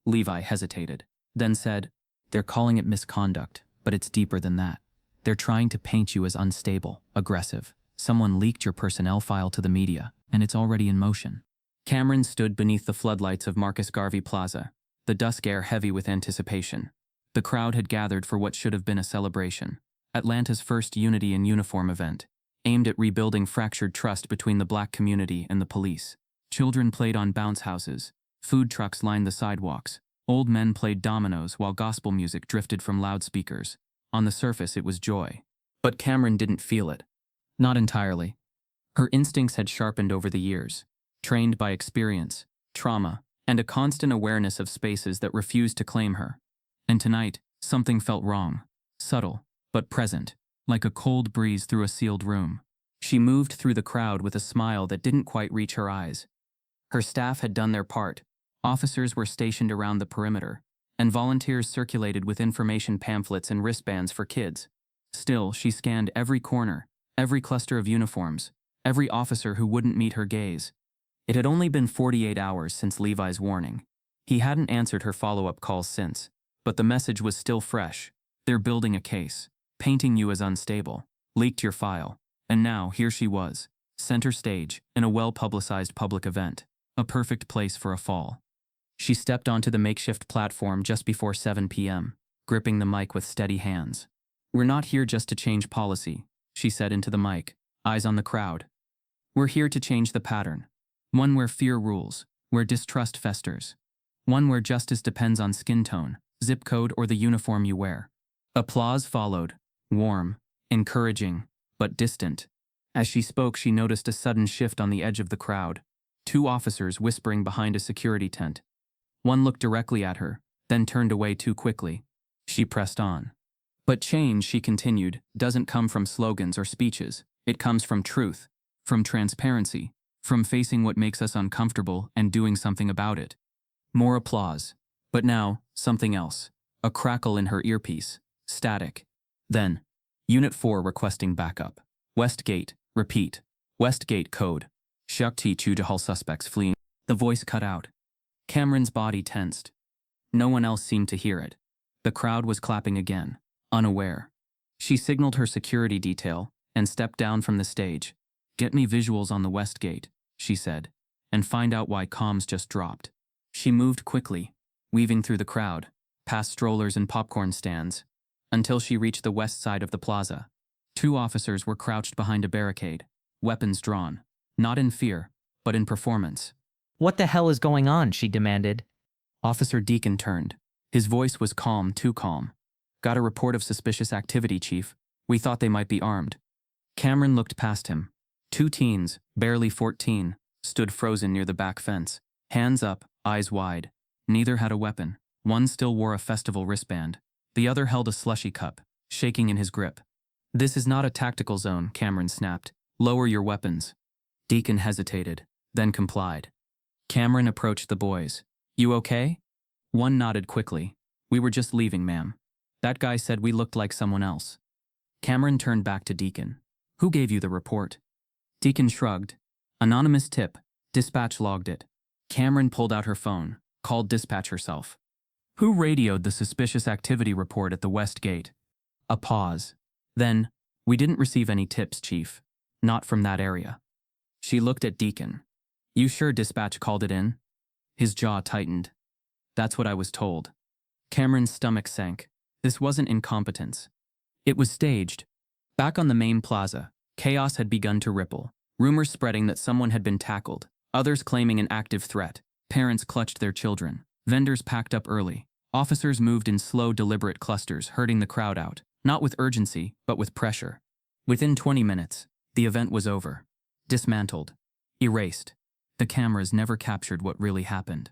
Levi hesitated, then said, "They're calling it misconduct, but it's deeper than that. They're trying to paint you as unstable, aggressive. Someone leaked your personnel file to the media, and it's already in motion." Camryn stood beneath the floodlights of Marcus Garvey Plaza, the dusk air heavy with anticipation. The crowd had gathered for what should have been a celebration. Atlanta's first Unity in Uniform event, aimed at rebuilding fractured trust between the black community and the police. Children played on bounce houses, food trucks lined the sidewalks, old men played dominoes while gospel music drifted from loudspeakers. On the surface it was joy. But Camryn didn't feel it. Not entirely. Her instincts had sharpened over the years, trained by experience, trauma, and a constant awareness of spaces that refused to claim her. And tonight, something felt wrong. Subtle, but present, like a cold breeze through a sealed room. She moved through the crowd with a smile that didn't quite reach her eyes. Her staff had done their part. Officers were stationed around the perimeter, and volunteers circulated with information pamphlets and wristbands for kids. Still, she scanned every corner, every cluster of uniforms, every officer who wouldn't meet her gaze. It had only been 48 hours since Levi's warning. He hadn't answered her follow-up calls since, but the message was still fresh. They're building a case, painting you as unstable, leaked your file, and now here she was, center stage, in a well-publicized public event, a perfect place for a fall. She stepped onto the makeshift platform just before 7 p.m., gripping the mic with steady hands. "We're not here just to change policy," she said into the mic, eyes on the crowd. "We're here to change the pattern. One where fear rules, where distrust festers. One where justice depends on skin tone, zip code, or the uniform you wear." Applause followed, warm, encouraging, but distant. As she spoke, she noticed a sudden shift on the edge of the crowd. 2 officers whispering behind a security tent. One looked directly at her, then turned away too quickly. She pressed on. "But change," she continued, "doesn't come from slogans or speeches. It comes from truth, from transparency, from facing what makes us uncomfortable and doing something about it." More applause. But now, something else. A crackle in her earpiece. Static. Then, Unit 4 requesting backup. Westgate, repeat. Westgate code. Shakti Chudahal suspects fleeing. The voice cut out. Camryn's body tensed. No one else seemed to hear it. The crowd was clapping again, unaware. She signaled her security detail and stepped down from the stage. "Get me visuals on the Westgate," she said, "and find out why comms just dropped." She moved quickly, weaving through the crowd, past strollers and popcorn stands, until she reached the west side of the plaza. 2 officers were crouched behind a barricade, weapons drawn, not in fear, but in performance. What the hell is going on? She demanded. Officer Deacon turned. His voice was calm, too calm. "Got a report of suspicious activity, Chief. We thought they might be armed." Camryn looked past him. 2 teens, barely 14, stood frozen near the back fence, hands up, eyes wide. Neither had a weapon. One still wore a festival wristband. The other held a slushy cup, shaking in his grip. "This is not a tactical zone," Camryn snapped. "Lower your weapons." Deacon hesitated, then complied. Camryn approached the boys. "You okay?" One nodded quickly. "We were just leaving, ma'am. That guy said we looked like someone else." Camryn turned back to Deacon. "Who gave you the report?" Deacon shrugged. "Anonymous tip. Dispatch logged it." Camryn pulled out her phone, called dispatch herself. "Who radioed the suspicious activity report at the West Gate?" A pause. Then, "We didn't receive any tips, Chief. Not from that area." She looked at Deacon. "You sure dispatch called it in?" His jaw tightened. "That's what I was told." Camryn's stomach sank. This wasn't incompetence. It was staged. Back on the main plaza, chaos had begun to ripple. Rumors spreading that someone had been tackled, others claiming an active threat. Parents clutched their children. Vendors packed up early. Officers moved in slow, deliberate clusters, herding the crowd out, not with urgency, but with pressure. Within 20 minutes, the event was over. Dismantled. Erased. The cameras never captured what really happened.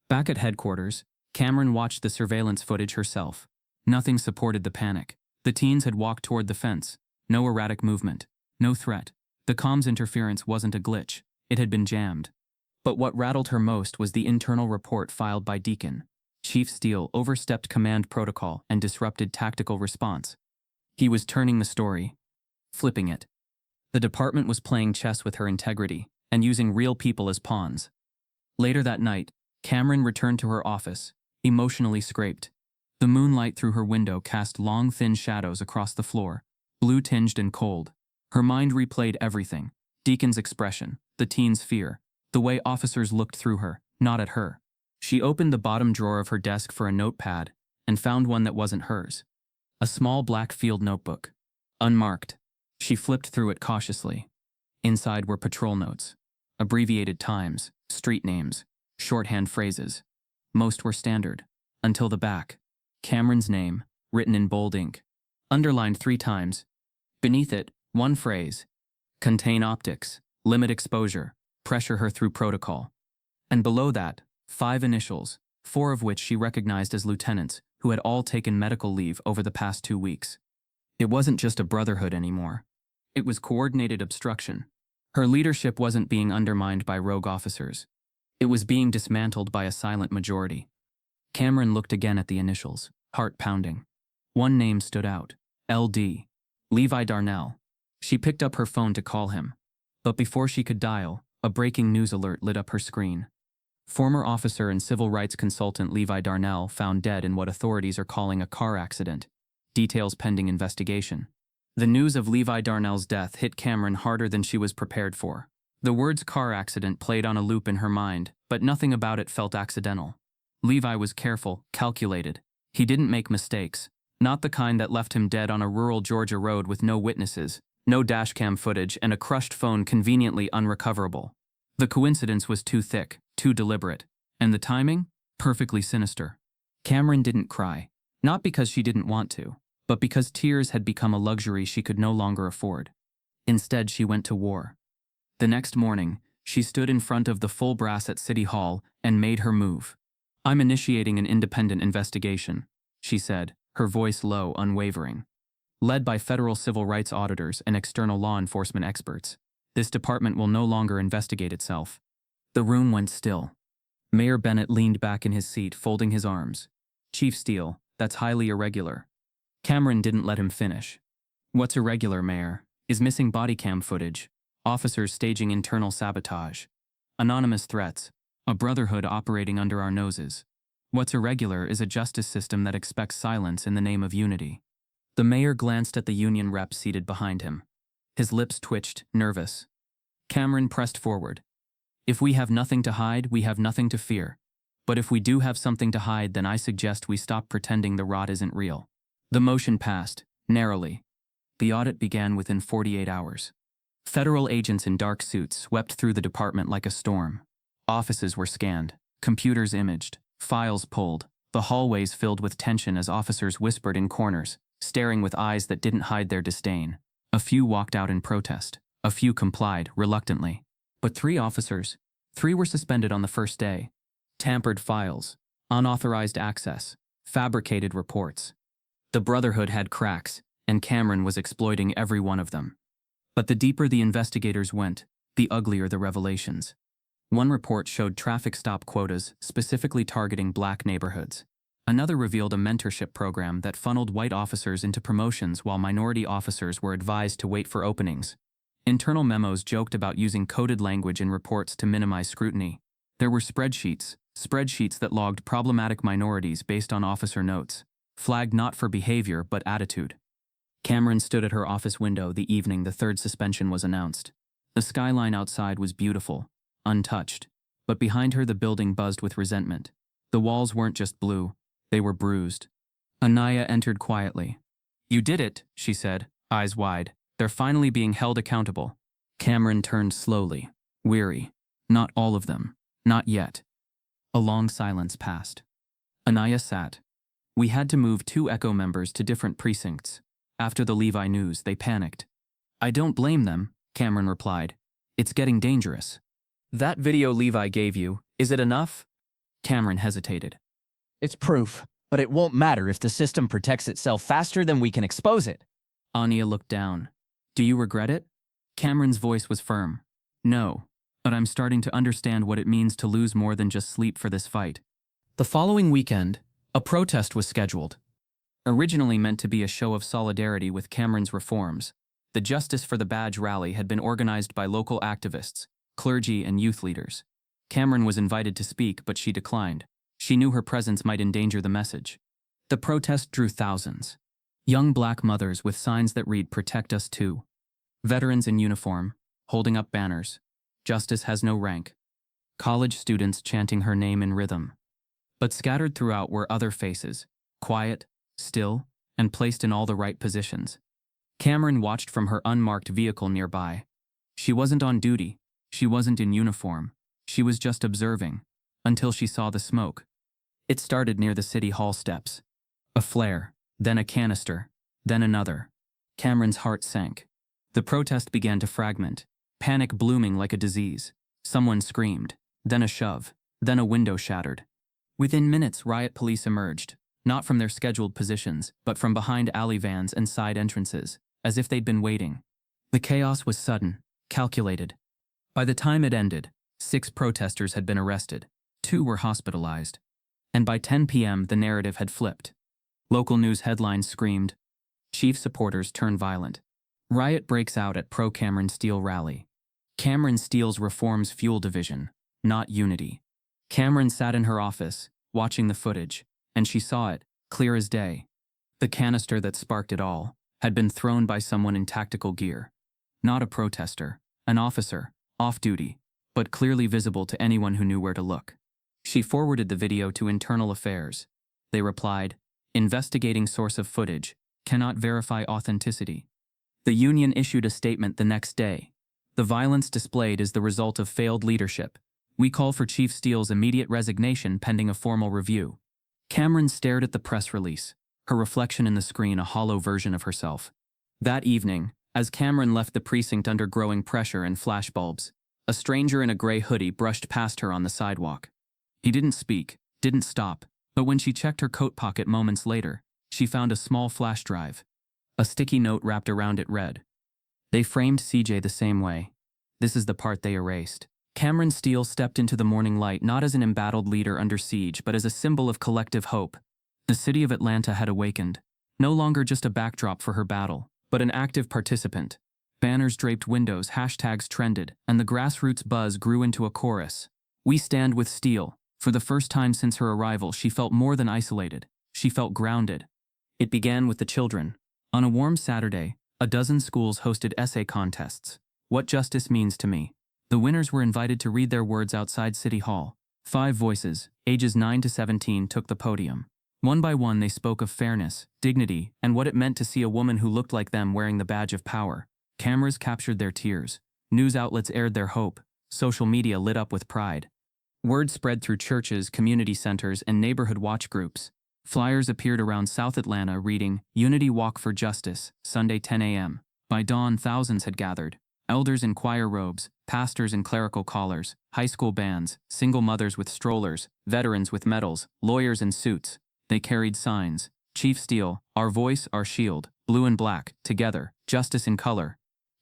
Back at headquarters, Camryn watched the surveillance footage herself. Nothing supported the panic. The teens had walked toward the fence. No erratic movement. No threat. The comms interference wasn't a glitch. It had been jammed. But what rattled her most was the internal report filed by Deacon. Chief Steele overstepped command protocol and disrupted tactical response. He was turning the story. Flipping it. The department was playing chess with her integrity and using real people as pawns. Later that night, Camryn returned to her office, emotionally scraped. The moonlight through her window cast long, thin shadows across the floor, blue-tinged and cold. Her mind replayed everything. Deacon's expression, the teen's fear, the way officers looked through her, not at her. She opened the bottom drawer of her desk for a notepad and found one that wasn't hers. A small black field notebook. Unmarked. She flipped through it cautiously. Inside were patrol notes, abbreviated times, street names, shorthand phrases. Most were standard, until the back. Camryn's name, written in bold ink, underlined 3 times. Beneath it, one phrase: contain optics, limit exposure, pressure her through protocol. And below that, 5 initials, 4 of which she recognized as lieutenants, who had all taken medical leave over the past 2 weeks. It wasn't just a brotherhood anymore. It was coordinated obstruction. Her leadership wasn't being undermined by rogue officers. It was being dismantled by a silent majority. Camryn looked again at the initials, heart pounding. One name stood out. LD. Levi Darnell. She picked up her phone to call him. But before she could dial, a breaking news alert lit up her screen. Former officer and civil rights consultant Levi Darnell found dead in what authorities are calling a car accident. Details pending investigation. The news of Levi Darnell's death hit Camryn harder than she was prepared for. The words car accident played on a loop in her mind, but nothing about it felt accidental. Levi was careful, calculated. He didn't make mistakes. Not the kind that left him dead on a rural Georgia road with no witnesses, no dashcam footage, and a crushed phone conveniently unrecoverable. The coincidence was too thick, too deliberate. And the timing? Perfectly sinister. Camryn didn't cry. Not because she didn't want to, but because tears had become a luxury she could no longer afford. Instead, she went to war. The next morning, she stood in front of the full brass at City Hall and made her move. "I'm initiating an independent investigation," she said, her voice low, unwavering. "Led by federal civil rights auditors and external law enforcement experts. This department will no longer investigate itself." The room went still. Mayor Bennett leaned back in his seat, folding his arms. "Chief Steele, that's highly irregular." Camryn didn't let him finish. "What's irregular, Mayor, is missing body cam footage, officers staging internal sabotage, anonymous threats, a brotherhood operating under our noses. What's irregular is a justice system that expects silence in the name of unity." The mayor glanced at the union rep seated behind him. His lips twitched, nervous. Camryn pressed forward. "If we have nothing to hide, we have nothing to fear. But if we do have something to hide, then I suggest we stop pretending the rot isn't real." The motion passed, narrowly. The audit began within 48 hours. Federal agents in dark suits swept through the department like a storm. Offices were scanned, computers imaged, files pulled, the hallways filled with tension as officers whispered in corners, staring with eyes that didn't hide their disdain. A few walked out in protest. A few complied, reluctantly. But 3 officers, 3 were suspended on the first day. Tampered files, unauthorized access, fabricated reports. The Brotherhood had cracks, and Camryn was exploiting every one of them. But the deeper the investigators went, the uglier the revelations. One report showed traffic stop quotas specifically targeting black neighborhoods. Another revealed a mentorship program that funneled white officers into promotions while minority officers were advised to wait for openings. Internal memos joked about using coded language in reports to minimize scrutiny. There were spreadsheets that logged problematic minorities based on officer notes, flagged not for behavior but attitude. Camryn stood at her office window the evening the 3rd suspension was announced. The skyline outside was beautiful, untouched, but behind her the building buzzed with resentment. The walls weren't just blue, they were bruised. Anaya entered quietly. "You did it," she said, eyes wide. "They're finally being held accountable." Camryn turned slowly, weary. Not all of them. Not yet. A long silence passed. Anaya sat. "We had to move 2 Echo members to different precincts. After the Levi news, they panicked." "I don't blame them," Camryn replied. "It's getting dangerous." "That video Levi gave you, is it enough?" Camryn hesitated. "It's proof, but it won't matter if the system protects itself faster than we can expose it." Anya looked down. "Do you regret it?" Camryn's voice was firm. "No, but I'm starting to understand what it means to lose more than just sleep for this fight." The following weekend, a protest was scheduled. Originally meant to be a show of solidarity with Camryn's reforms, the Justice for the Badge rally had been organized by local activists, clergy, and youth leaders. Camryn was invited to speak, but she declined. She knew her presence might endanger the message. The protest drew thousands. Young black mothers with signs that read "Protect Us Too." Veterans in uniform, holding up banners. "Justice has no rank." College students chanting her name in rhythm. But scattered throughout were other faces, quiet, still, and placed in all the right positions. Camryn watched from her unmarked vehicle nearby. She wasn't on duty. She wasn't in uniform. She was just observing, until she saw the smoke. It started near the City Hall steps. A flare, then a canister, then another. Camryn's heart sank. The protest began to fragment, panic blooming like a disease. Someone screamed, then a shove, then a window shattered. Within minutes, riot police emerged, not from their scheduled positions, but from behind alley vans and side entrances, as if they'd been waiting. The chaos was sudden, calculated. By the time it ended, 6 protesters had been arrested, 2 were hospitalized. And by 10 p.m. the narrative had flipped. Local news headlines screamed, Chief supporters turn violent. Riot breaks out at pro-Camryn Steele rally. Camryn Steele's reforms fuel division, not unity. Camryn sat in her office, watching the footage, and she saw it, clear as day. The canister that sparked it all had been thrown by someone in tactical gear. Not a protester, an officer, off-duty, but clearly visible to anyone who knew where to look. She forwarded the video to Internal Affairs. They replied, investigating source of footage, cannot verify authenticity. The union issued a statement the next day. The violence displayed is the result of failed leadership. We call for Chief Steele's immediate resignation pending a formal review. Camryn stared at the press release, her reflection in the screen a hollow version of herself. That evening, as Camryn left the precinct under growing pressure and flashbulbs, a stranger in a gray hoodie brushed past her on the sidewalk. He didn't speak, didn't stop, but when she checked her coat pocket moments later, she found a small flash drive. A sticky note wrapped around it read, "They framed CJ the same way. This is the part they erased." Camryn Steele stepped into the morning light not as an embattled leader under siege, but as a symbol of collective hope. The city of Atlanta had awakened, no longer just a backdrop for her battle, but an active participant. Banners draped windows, hashtags trended, and the grassroots buzz grew into a chorus. We stand with Steele. For the first time since her arrival, she felt more than isolated. She felt grounded. It began with the children. On a warm Saturday, a dozen schools hosted essay contests. What justice means to me. The winners were invited to read their words outside City Hall. 5 voices, ages 9 to 17, took the podium. One by one they spoke of fairness, dignity, and what it meant to see a woman who looked like them wearing the badge of power. Cameras captured their tears. News outlets aired their hope. Social media lit up with pride. Word spread through churches, community centers, and neighborhood watch groups. Flyers appeared around South Atlanta reading, "Unity Walk for Justice, Sunday 10 a.m. By dawn, thousands had gathered. Elders in choir robes, pastors in clerical collars, high school bands, single mothers with strollers, veterans with medals, lawyers in suits. They carried signs. Chief Steele, our voice, our shield, blue and black, together, justice in color.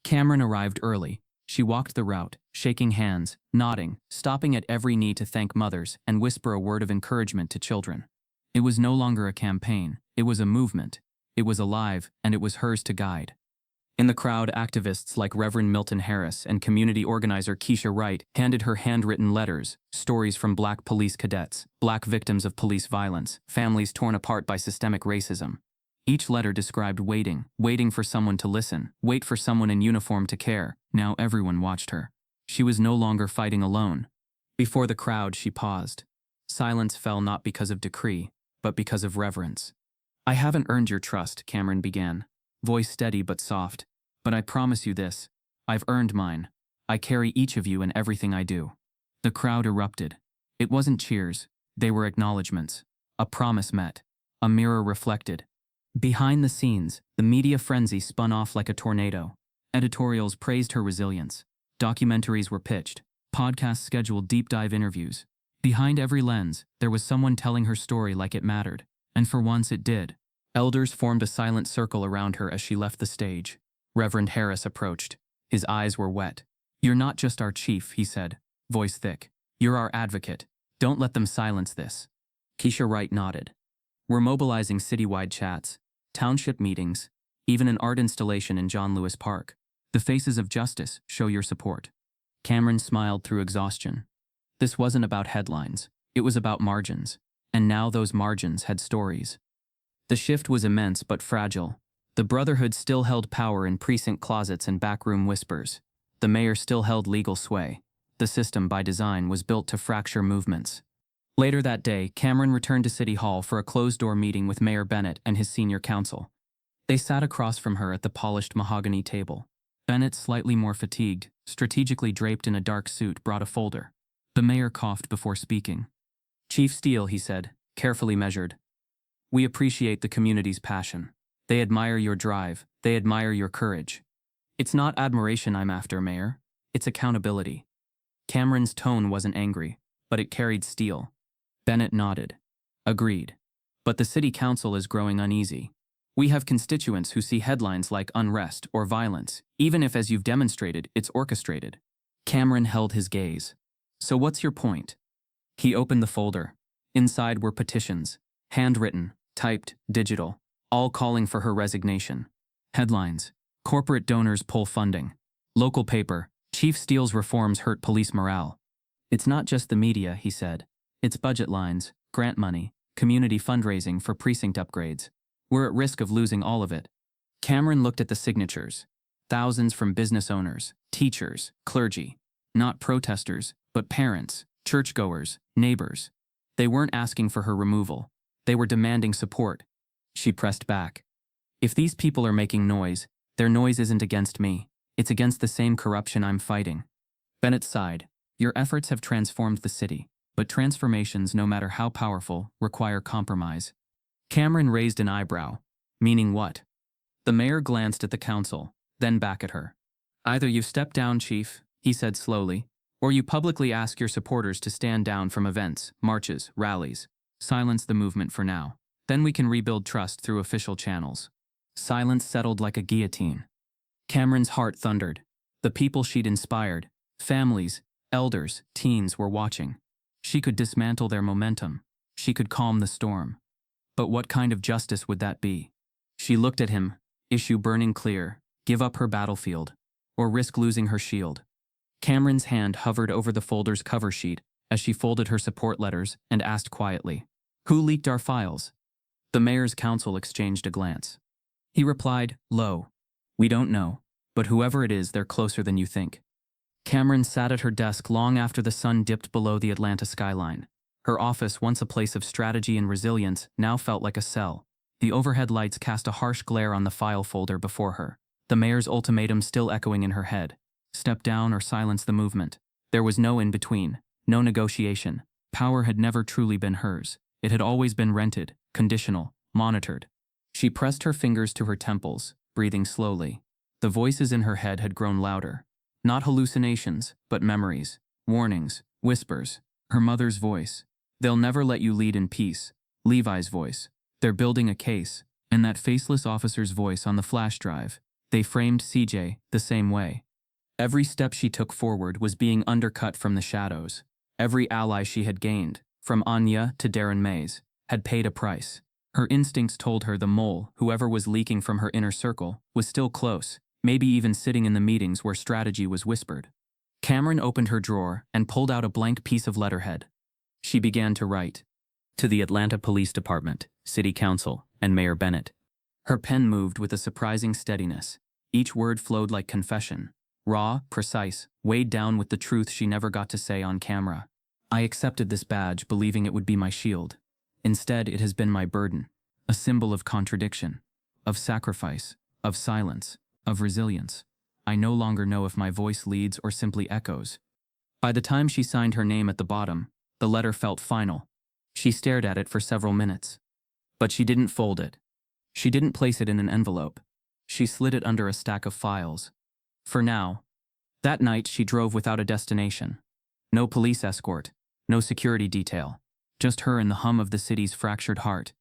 Camryn arrived early. She walked the route, shaking hands, nodding, stopping at every knee to thank mothers and whisper a word of encouragement to children. It was no longer a campaign, it was a movement. It was alive, and it was hers to guide. In the crowd, activists like Reverend Milton Harris and community organizer Keisha Wright handed her handwritten letters, stories from Black police cadets, Black victims of police violence, families torn apart by systemic racism. Each letter described waiting for someone to listen, wait for someone in uniform to care. Now everyone watched her. She was no longer fighting alone. Before the crowd, she paused. Silence fell not because of decree, but because of reverence. "I haven't earned your trust," Camryn began, voice steady but soft. "But I promise you this, I've earned mine. I carry each of you in everything I do." The crowd erupted. It wasn't cheers, they were acknowledgments. A promise met. A mirror reflected. Behind the scenes, the media frenzy spun off like a tornado. Editorials praised her resilience. Documentaries were pitched. Podcasts scheduled deep dive interviews. Behind every lens, there was someone telling her story like it mattered. And for once it did. Elders formed a silent circle around her as she left the stage. Reverend Harris approached. His eyes were wet. "You're not just our chief," he said, voice thick. "You're our advocate. Don't let them silence this." Keisha Wright nodded. "We're mobilizing citywide chats, township meetings, even an art installation in John Lewis Park. The faces of justice show your support." Camryn smiled through exhaustion. This wasn't about headlines. It was about margins. And now those margins had stories. The shift was immense but fragile. The brotherhood still held power in precinct closets and backroom whispers. The mayor still held legal sway. The system, by design, was built to fracture movements. Later that day, Camryn returned to City Hall for a closed-door meeting with Mayor Bennett and his senior counsel. They sat across from her at the polished mahogany table. Bennett, slightly more fatigued, strategically draped in a dark suit, brought a folder. The mayor coughed before speaking. "Chief Steele," he said, carefully measured. "We appreciate the community's passion. They admire your drive. They admire your courage. It's not admiration I'm after, Mayor. It's accountability." Camryn's tone wasn't angry, but it carried steel. Bennett nodded. "Agreed. But the city council is growing uneasy. We have constituents who see headlines like unrest or violence, even if, as you've demonstrated, it's orchestrated. Camryn held his gaze. So what's your point? He opened the folder. Inside were petitions, handwritten, typed, digital, all calling for her resignation. Headlines: corporate donors pull funding. Local paper: Chief Steele's reforms hurt police morale. It's not just the media, he said. It's budget lines, grant money, community fundraising for precinct upgrades. We're at risk of losing all of it. Camryn looked at the signatures. Thousands from business owners, teachers, clergy. Not protesters, but parents, churchgoers, neighbors. They weren't asking for her removal. They were demanding support. She pressed back. If these people are making noise, their noise isn't against me. It's against the same corruption I'm fighting. Bennett sighed. Your efforts have transformed the city, but transformations, no matter how powerful, require compromise. Camryn raised an eyebrow. Meaning what? The mayor glanced at the council, then back at her. Either you step down, Chief, he said slowly, or you publicly ask your supporters to stand down from events, marches, rallies. Silence the movement for now. Then we can rebuild trust through official channels. Silence settled like a guillotine. Camryn's heart thundered. The people she'd inspired, families, elders, teens, were watching. She could dismantle their momentum. She could calm the storm. But what kind of justice would that be? She looked at him, issue burning clear, give up her battlefield, or risk losing her shield. Camryn's hand hovered over the folder's cover sheet as she folded her support letters and asked quietly, "Who leaked our files?" The mayor's counsel exchanged a glance. He replied, low, "We don't know, but whoever it is, they're closer than you think." Camryn sat at her desk long after the sun dipped below the Atlanta skyline. Her office, once a place of strategy and resilience, now felt like a cell. The overhead lights cast a harsh glare on the file folder before her, the mayor's ultimatum still echoing in her head. Step down or silence the movement. There was no in-between, no negotiation. Power had never truly been hers. It had always been rented, conditional, monitored. She pressed her fingers to her temples, breathing slowly. The voices in her head had grown louder. Not hallucinations, but memories, warnings, whispers. Her mother's voice. "They'll never let you lead in peace." Levi's voice. "They're building a case." And that faceless officer's voice on the flash drive. They framed CJ the same way. Every step she took forward was being undercut from the shadows. Every ally she had gained, from Anya to Darren Mays, had paid a price. Her instincts told her the mole, whoever was leaking from her inner circle, was still close, maybe even sitting in the meetings where strategy was whispered. Camryn opened her drawer and pulled out a blank piece of letterhead. She began to write. To the Atlanta Police Department, City Council, and Mayor Bennett. Her pen moved with a surprising steadiness. Each word flowed like confession. Raw, precise, weighed down with the truth she never got to say on camera. I accepted this badge believing it would be my shield. Instead, it has been my burden. A symbol of contradiction, of sacrifice, of silence, of resilience. I no longer know if my voice leads or simply echoes. By the time she signed her name at the bottom, the letter felt final. She stared at it for several minutes. But she didn't fold it. She didn't place it in an envelope. She slid it under a stack of files. For now. That night, she drove without a destination. No police escort, no security detail. Just her and the hum of the city's fractured heart.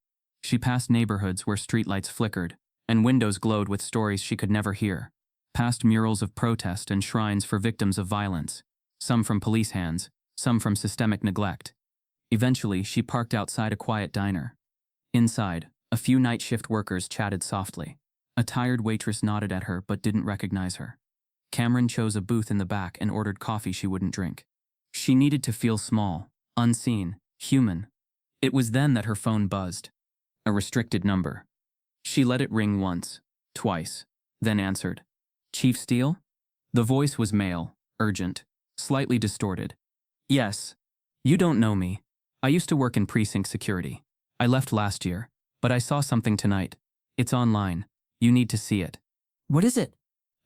She passed neighborhoods where streetlights flickered, and windows glowed with stories she could never hear. Past murals of protest and shrines for victims of violence, some from police hands, some from systemic neglect. Eventually, she parked outside a quiet diner. Inside, a few night shift workers chatted softly. A tired waitress nodded at her but didn't recognize her. Camryn chose a booth in the back and ordered coffee she wouldn't drink. She needed to feel small, unseen, human. It was then that her phone buzzed. A restricted number. She let it ring once, twice, then answered. Chief Steele? The voice was male, urgent, slightly distorted. Yes. You don't know me. I used to work in precinct security. I left last year, but I saw something tonight. It's online. You need to see it. What is it?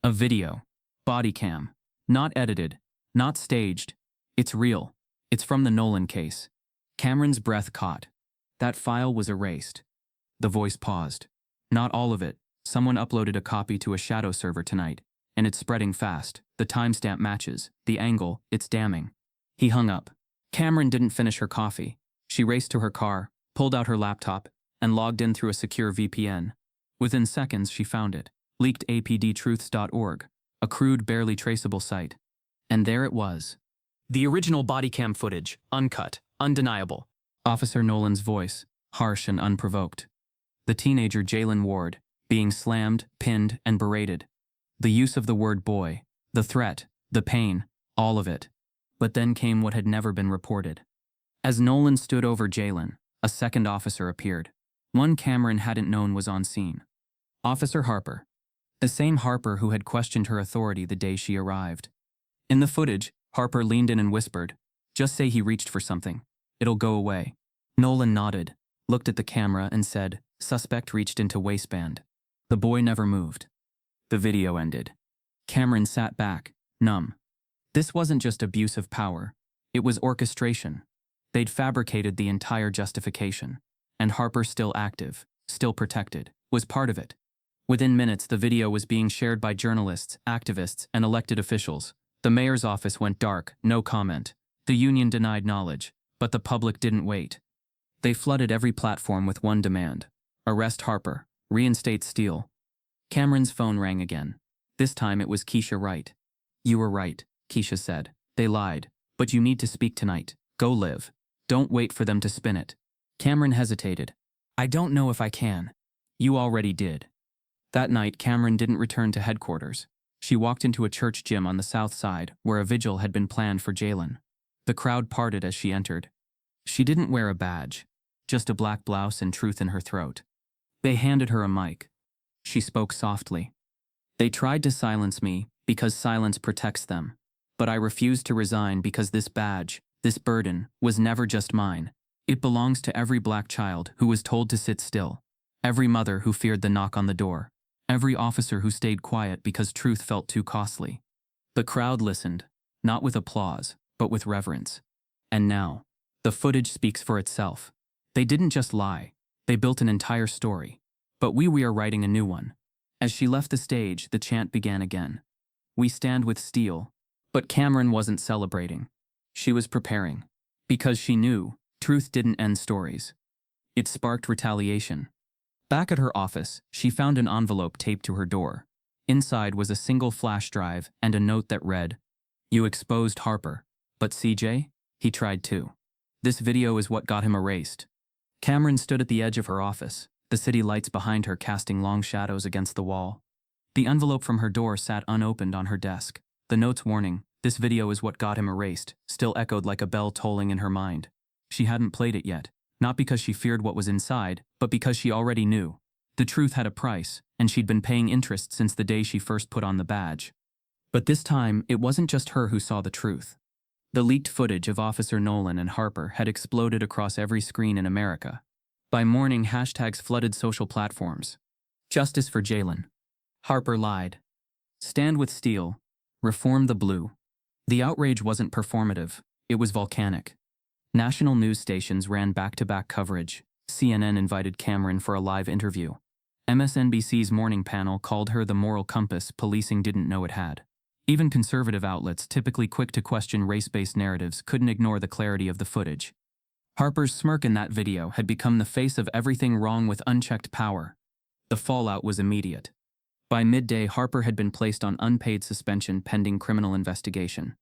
A video. Body cam. Not edited. Not staged. It's real. It's from the Nolan case. Camryn's breath caught. That file was erased. The voice paused. Not all of it. Someone uploaded a copy to a shadow server tonight, and it's spreading fast. The timestamp matches. The angle, it's damning. He hung up. Camryn didn't finish her coffee. She raced to her car, pulled out her laptop, and logged in through a secure VPN. Within seconds, she found it. Leaked apdtruths.org, a crude, barely traceable site. And there it was. The original body cam footage, uncut, undeniable. Officer Nolan's voice, harsh and unprovoked. The teenager Jalen Ward, being slammed, pinned, and berated. The use of the word boy, the threat, the pain, all of it. But then came what had never been reported. As Nolan stood over Jalen, a second officer appeared. One Camryn hadn't known was on scene. Officer Harper. The same Harper who had questioned her authority the day she arrived. In the footage, Harper leaned in and whispered, "Just say he reached for something. It'll go away." Nolan nodded, looked at the camera and said, "Suspect reached into waistband." The boy never moved. The video ended. Camryn sat back, numb. This wasn't just abuse of power. It was orchestration. They'd fabricated the entire justification. And Harper, still active, still protected, was part of it. Within minutes, the video was being shared by journalists, activists, and elected officials. The mayor's office went dark, no comment. The union denied knowledge, but the public didn't wait. They flooded every platform with one demand: arrest Harper, reinstate Steele. Camryn's phone rang again. This time it was Keisha Wright. "You were right," Keisha said. "They lied. But you need to speak tonight. Go live. Don't wait for them to spin it." Camryn hesitated. "I don't know if I can." "You already did." That night, Camryn didn't return to headquarters. She walked into a church gym on the south side where a vigil had been planned for Jalen. The crowd parted as she entered. She didn't wear a badge, just a black blouse and truth in her throat. They handed her a mic. She spoke softly. "They tried to silence me because silence protects them. But I refused to resign because this badge, this burden, was never just mine. It belongs to every black child who was told to sit still, every mother who feared the knock on the door, every officer who stayed quiet because truth felt too costly." The crowd listened, not with applause, but with reverence. And now, the footage speaks for itself. They didn't just lie. They built an entire story. But we are writing a new one. As she left the stage, the chant began again. "We stand with Steele." But Camryn wasn't celebrating. She was preparing. Because she knew truth didn't end stories. It sparked retaliation. Back at her office, she found an envelope taped to her door. Inside was a single flash drive and a note that read, "You exposed Harper. But CJ? He tried too. This video is what got him erased." Camryn stood at the edge of her office, the city lights behind her casting long shadows against the wall. The envelope from her door sat unopened on her desk. The note's warning, "This video is what got him erased," still echoed like a bell tolling in her mind. She hadn't played it yet, not because she feared what was inside, but because she already knew. The truth had a price, and she'd been paying interest since the day she first put on the badge. But this time, it wasn't just her who saw the truth. The leaked footage of Officer Nolan and Harper had exploded across every screen in America. By morning, hashtags flooded social platforms. "Justice for Jalen." "Harper lied." "Stand with Steele." "Reform the blue." The outrage wasn't performative, it was volcanic. National news stations ran back-to-back coverage. CNN invited Camryn for a live interview. MSNBC's morning panel called her the moral compass policing didn't know it had. Even conservative outlets, typically quick to question race-based narratives, couldn't ignore the clarity of the footage. Harper's smirk in that video had become the face of everything wrong with unchecked power. The fallout was immediate. By midday, Harper had been placed on unpaid suspension pending criminal investigation.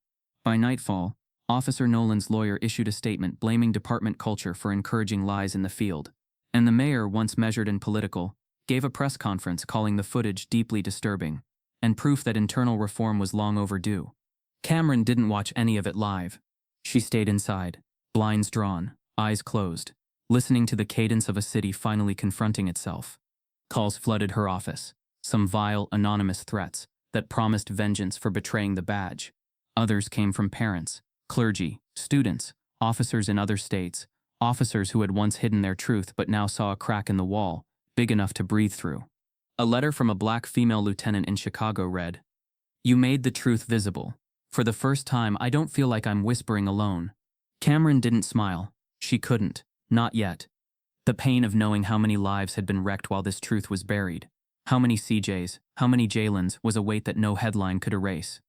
By nightfall, Officer Nolan's lawyer issued a statement blaming department culture for encouraging lies in the field. And the mayor, once measured and political, gave a press conference calling the footage deeply disturbing, and proof that internal reform was long overdue. Camryn didn't watch any of it live. She stayed inside, blinds drawn, eyes closed, listening to the cadence of a city finally confronting itself. Calls flooded her office, some vile, anonymous threats that promised vengeance for betraying the badge. Others came from parents, clergy, students, officers in other states, officers who had once hidden their truth but now saw a crack in the wall, big enough to breathe through. A letter from a black female lieutenant in Chicago read, "You made the truth visible. For the first time, I don't feel like I'm whispering alone." Camryn didn't smile. She couldn't. Not yet. The pain of knowing how many lives had been wrecked while this truth was buried. How many CJs, how many Jalens was a weight that no headline could erase.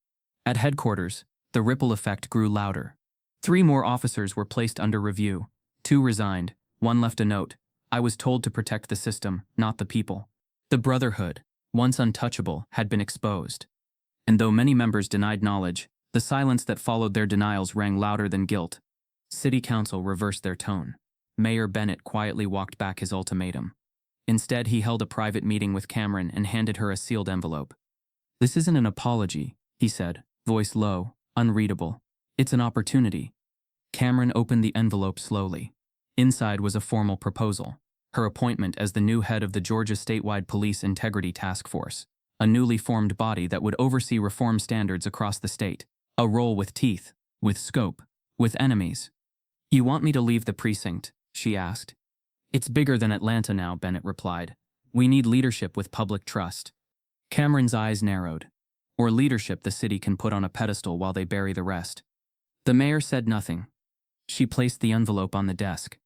At headquarters, the ripple effect grew louder. 3 more officers were placed under review. 2 resigned. 1 left a note. I was told to protect the system, not the people. The brotherhood, once untouchable, had been exposed. And though many members denied knowledge, the silence that followed their denials rang louder than guilt. City Council reversed their tone. Mayor Bennett quietly walked back his ultimatum. Instead, he held a private meeting with Camryn and handed her a sealed envelope. "This isn't an apology," he said, voice low, unreadable. "It's an opportunity." Camryn opened the envelope slowly. Inside was a formal proposal. Her appointment as the new head of the Georgia Statewide Police Integrity Task Force, a newly formed body that would oversee reform standards across the state. A role with teeth, with scope, with enemies. "You want me to leave the precinct?" she asked. "It's bigger than Atlanta now," Bennett replied. "We need leadership with public trust." Camryn's eyes narrowed. "Or leadership the city can put on a pedestal while they bury the rest." The mayor said nothing. She placed the envelope on the desk.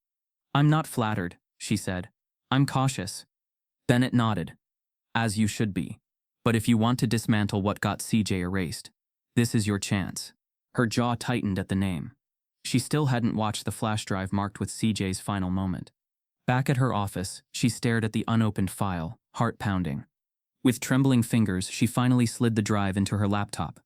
"I'm not flattered," she said. "I'm cautious." Bennett nodded. "As you should be. But if you want to dismantle what got CJ erased, this is your chance." Her jaw tightened at the name. She still hadn't watched the flash drive marked with CJ's final moment. Back at her office, she stared at the unopened file, heart pounding. With trembling fingers, she finally slid the drive into her laptop.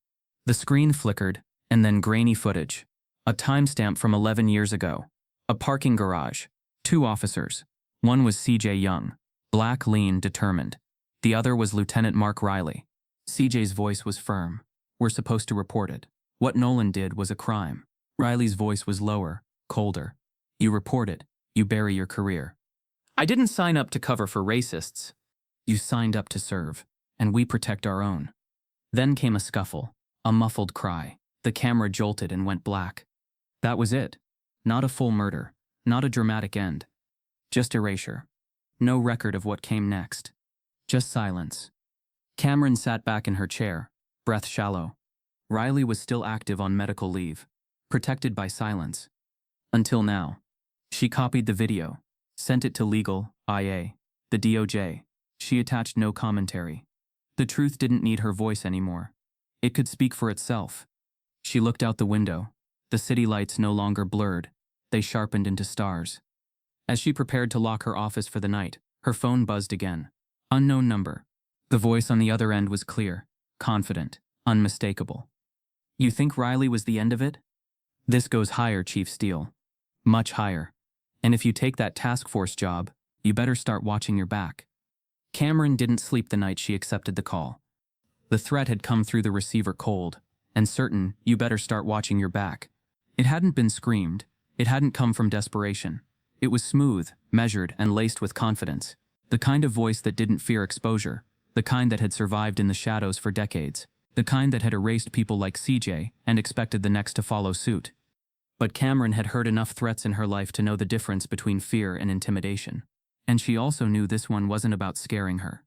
The screen flickered, and then grainy footage. A timestamp from 11 years ago. A parking garage. 2 officers. One was CJ Young, black, lean, determined. The other was Lieutenant Mark Riley. CJ's voice was firm. "We're supposed to report it. What Nolan did was a crime." Riley's voice was lower, colder. "You report it. You bury your career." "I didn't sign up to cover for racists." "You signed up to serve, and we protect our own." Then came a scuffle, a muffled cry. The camera jolted and went black. That was it. Not a full murder, not a dramatic end. Just erasure. No record of what came next. Just silence. Camryn sat back in her chair, breath shallow. Riley was still active on medical leave, protected by silence. Until now. She copied the video, sent it to legal, IA, the DOJ. She attached no commentary. The truth didn't need her voice anymore. It could speak for itself. She looked out the window. The city lights no longer blurred. They sharpened into stars. As she prepared to lock her office for the night, her phone buzzed again. Unknown number. The voice on the other end was clear, confident, unmistakable. "You think Riley was the end of it? This goes higher, Chief Steele. Much higher. And if you take that task force job, you better start watching your back." Camryn didn't sleep the night she accepted the call. The threat had come through the receiver cold, and certain, "You better start watching your back." It hadn't been screamed. It hadn't come from desperation. It was smooth, measured, and laced with confidence. The kind of voice that didn't fear exposure. The kind that had survived in the shadows for decades. The kind that had erased people like CJ and expected the next to follow suit. But Camryn had heard enough threats in her life to know the difference between fear and intimidation. And she also knew this one wasn't about scaring her.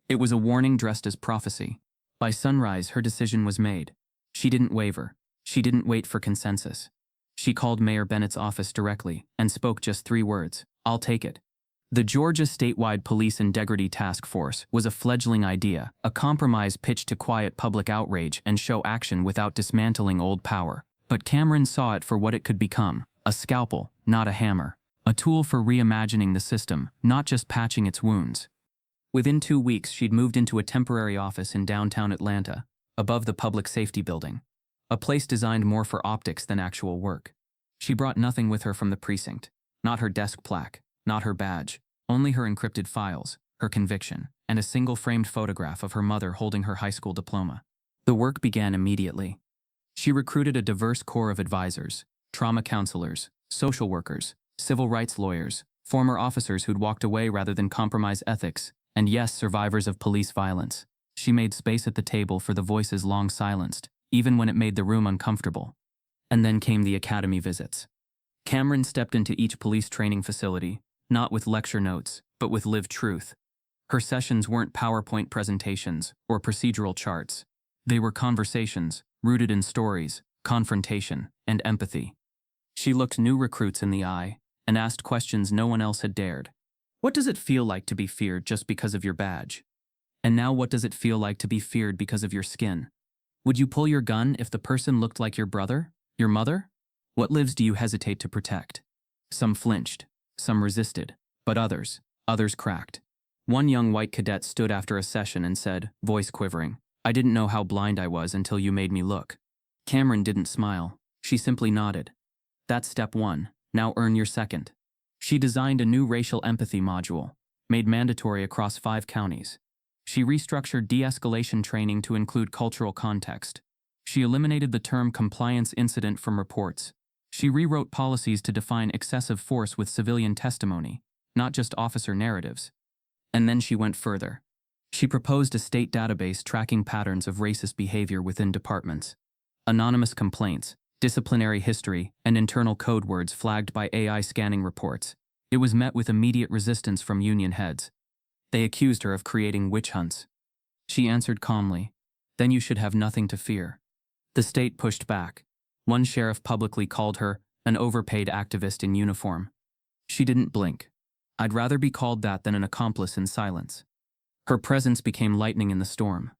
It was a warning dressed as prophecy. By sunrise, her decision was made. She didn't waver. She didn't wait for consensus. She called Mayor Bennett's office directly and spoke just 3 words: "I'll take it." The Georgia Statewide Police Integrity Task Force was a fledgling idea, a compromise pitched to quiet public outrage and show action without dismantling old power. But Camryn saw it for what it could become: a scalpel, not a hammer. A tool for reimagining the system, not just patching its wounds. Within 2 weeks, she'd moved into a temporary office in downtown Atlanta, above the public safety building. A place designed more for optics than actual work. She brought nothing with her from the precinct. Not her desk plaque, not her badge, only her encrypted files, her conviction, and a single framed photograph of her mother holding her high school diploma. The work began immediately. She recruited a diverse core of advisors, trauma counselors, social workers, civil rights lawyers, former officers who'd walked away rather than compromise ethics, and yes, survivors of police violence. She made space at the table for the voices long silenced, even when it made the room uncomfortable. And then came the academy visits. Camryn stepped into each police training facility, not with lecture notes, but with lived truth. Her sessions weren't PowerPoint presentations or procedural charts. They were conversations, rooted in stories, confrontation, and empathy. She looked new recruits in the eye and asked questions no one else had dared. What does it feel like to be feared just because of your badge? And now what does it feel like to be feared because of your skin? Would you pull your gun if the person looked like your brother? Your mother? What lives do you hesitate to protect? Some flinched, some resisted, But others cracked. One young white cadet stood after a session and said, voice quivering, "I didn't know how blind I was until you made me look." Camryn didn't smile. She simply nodded. "That's step one. Now earn your second." She designed a new racial empathy module, made mandatory across 5 counties. She restructured de-escalation training to include cultural context. She eliminated the term compliance incident from reports. She rewrote policies to define excessive force with civilian testimony, not just officer narratives. And then she went further. She proposed a state database tracking patterns of racist behavior within departments. Anonymous complaints, disciplinary history, and internal code words flagged by AI scanning reports. It was met with immediate resistance from union heads. They accused her of creating witch hunts. She answered calmly, "Then you should have nothing to fear." The state pushed back. One sheriff publicly called her an overpaid activist in uniform. She didn't blink. "I'd rather be called that than an accomplice in silence." Her presence became lightning in the storm.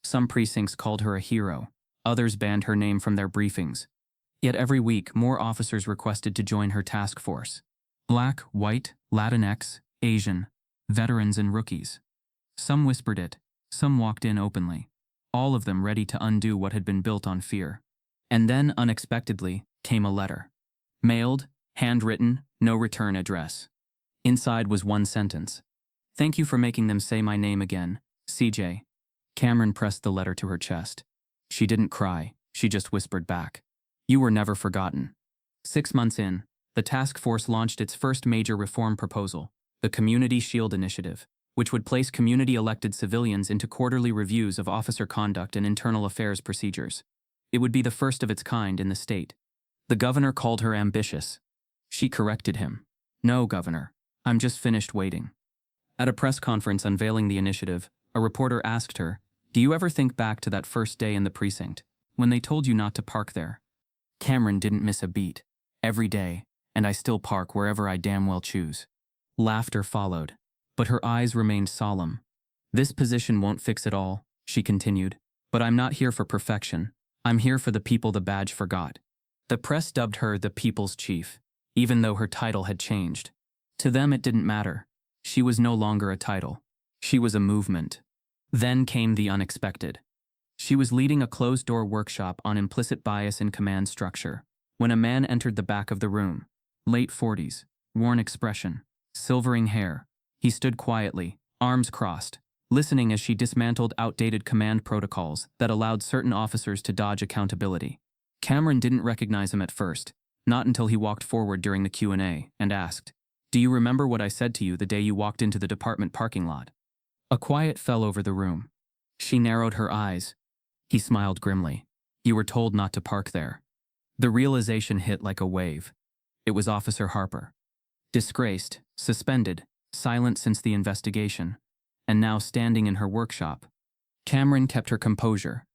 Some precincts called her a hero. Others banned her name from their briefings. Yet every week, more officers requested to join her task force. Black, white, Latinx, Asian, veterans and rookies. Some whispered it, some walked in openly, all of them ready to undo what had been built on fear. And then, unexpectedly, came a letter. Mailed, handwritten, no return address. Inside was one sentence. "Thank you for making them say my name again, CJ." Camryn pressed the letter to her chest. She didn't cry, she just whispered back, "You were never forgotten." 6 months in, the task force launched its first major reform proposal, the Community Shield Initiative, which would place community-elected civilians into quarterly reviews of officer conduct and internal affairs procedures. It would be the first of its kind in the state. The governor called her ambitious. She corrected him. "No, Governor, I'm just finished waiting." At a press conference unveiling the initiative, a reporter asked her, "Do you ever think back to that first day in the precinct, when they told you not to park there?" Camryn didn't miss a beat. "Every day, and I still park wherever I damn well choose." Laughter followed, but her eyes remained solemn. "This position won't fix it all," she continued, "but I'm not here for perfection. I'm here for the people the badge forgot." The press dubbed her the People's Chief, even though her title had changed. To them it didn't matter. She was no longer a title. She was a movement. Then came the unexpected. She was leading a closed-door workshop on implicit bias in command structure, when a man entered the back of the room. Late 40s, worn expression, silvering hair. He stood quietly, arms crossed, listening as she dismantled outdated command protocols that allowed certain officers to dodge accountability. Camryn didn't recognize him at first, not until he walked forward during the Q&A and asked, "Do you remember what I said to you the day you walked into the department parking lot?" A quiet fell over the room. She narrowed her eyes. He smiled grimly. "You were told not to park there." The realization hit like a wave. It was Officer Harper. Disgraced, suspended, silent since the investigation, and now standing in her workshop. Camryn kept her composure.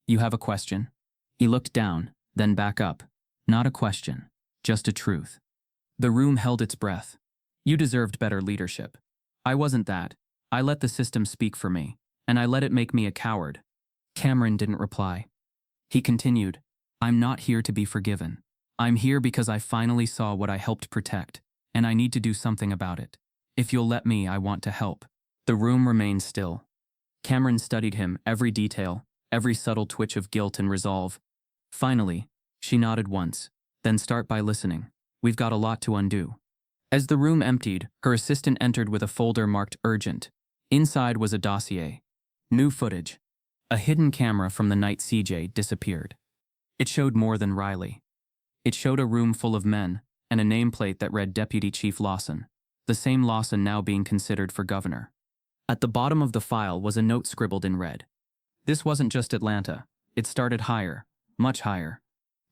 "You have a question?" He looked down, then back up. "Not a question, just a truth." The room held its breath. "You deserved better leadership. I wasn't that. I let the system speak for me, and I let it make me a coward." Camryn didn't reply. He continued, "I'm not here to be forgiven. I'm here because I finally saw what I helped protect, and I need to do something about it. If you'll let me, I want to help." The room remained still. Camryn studied him, every detail, every subtle twitch of guilt and resolve. Finally, she nodded once, "Then start by listening. We've got a lot to undo." As the room emptied, her assistant entered with a folder marked urgent. Inside was a dossier. New footage. A hidden camera from the night CJ disappeared. It showed more than Riley. It showed a room full of men, and a nameplate that read Deputy Chief Lawson, the same Lawson now being considered for governor. At the bottom of the file was a note scribbled in red. This wasn't just Atlanta. It started higher, much higher.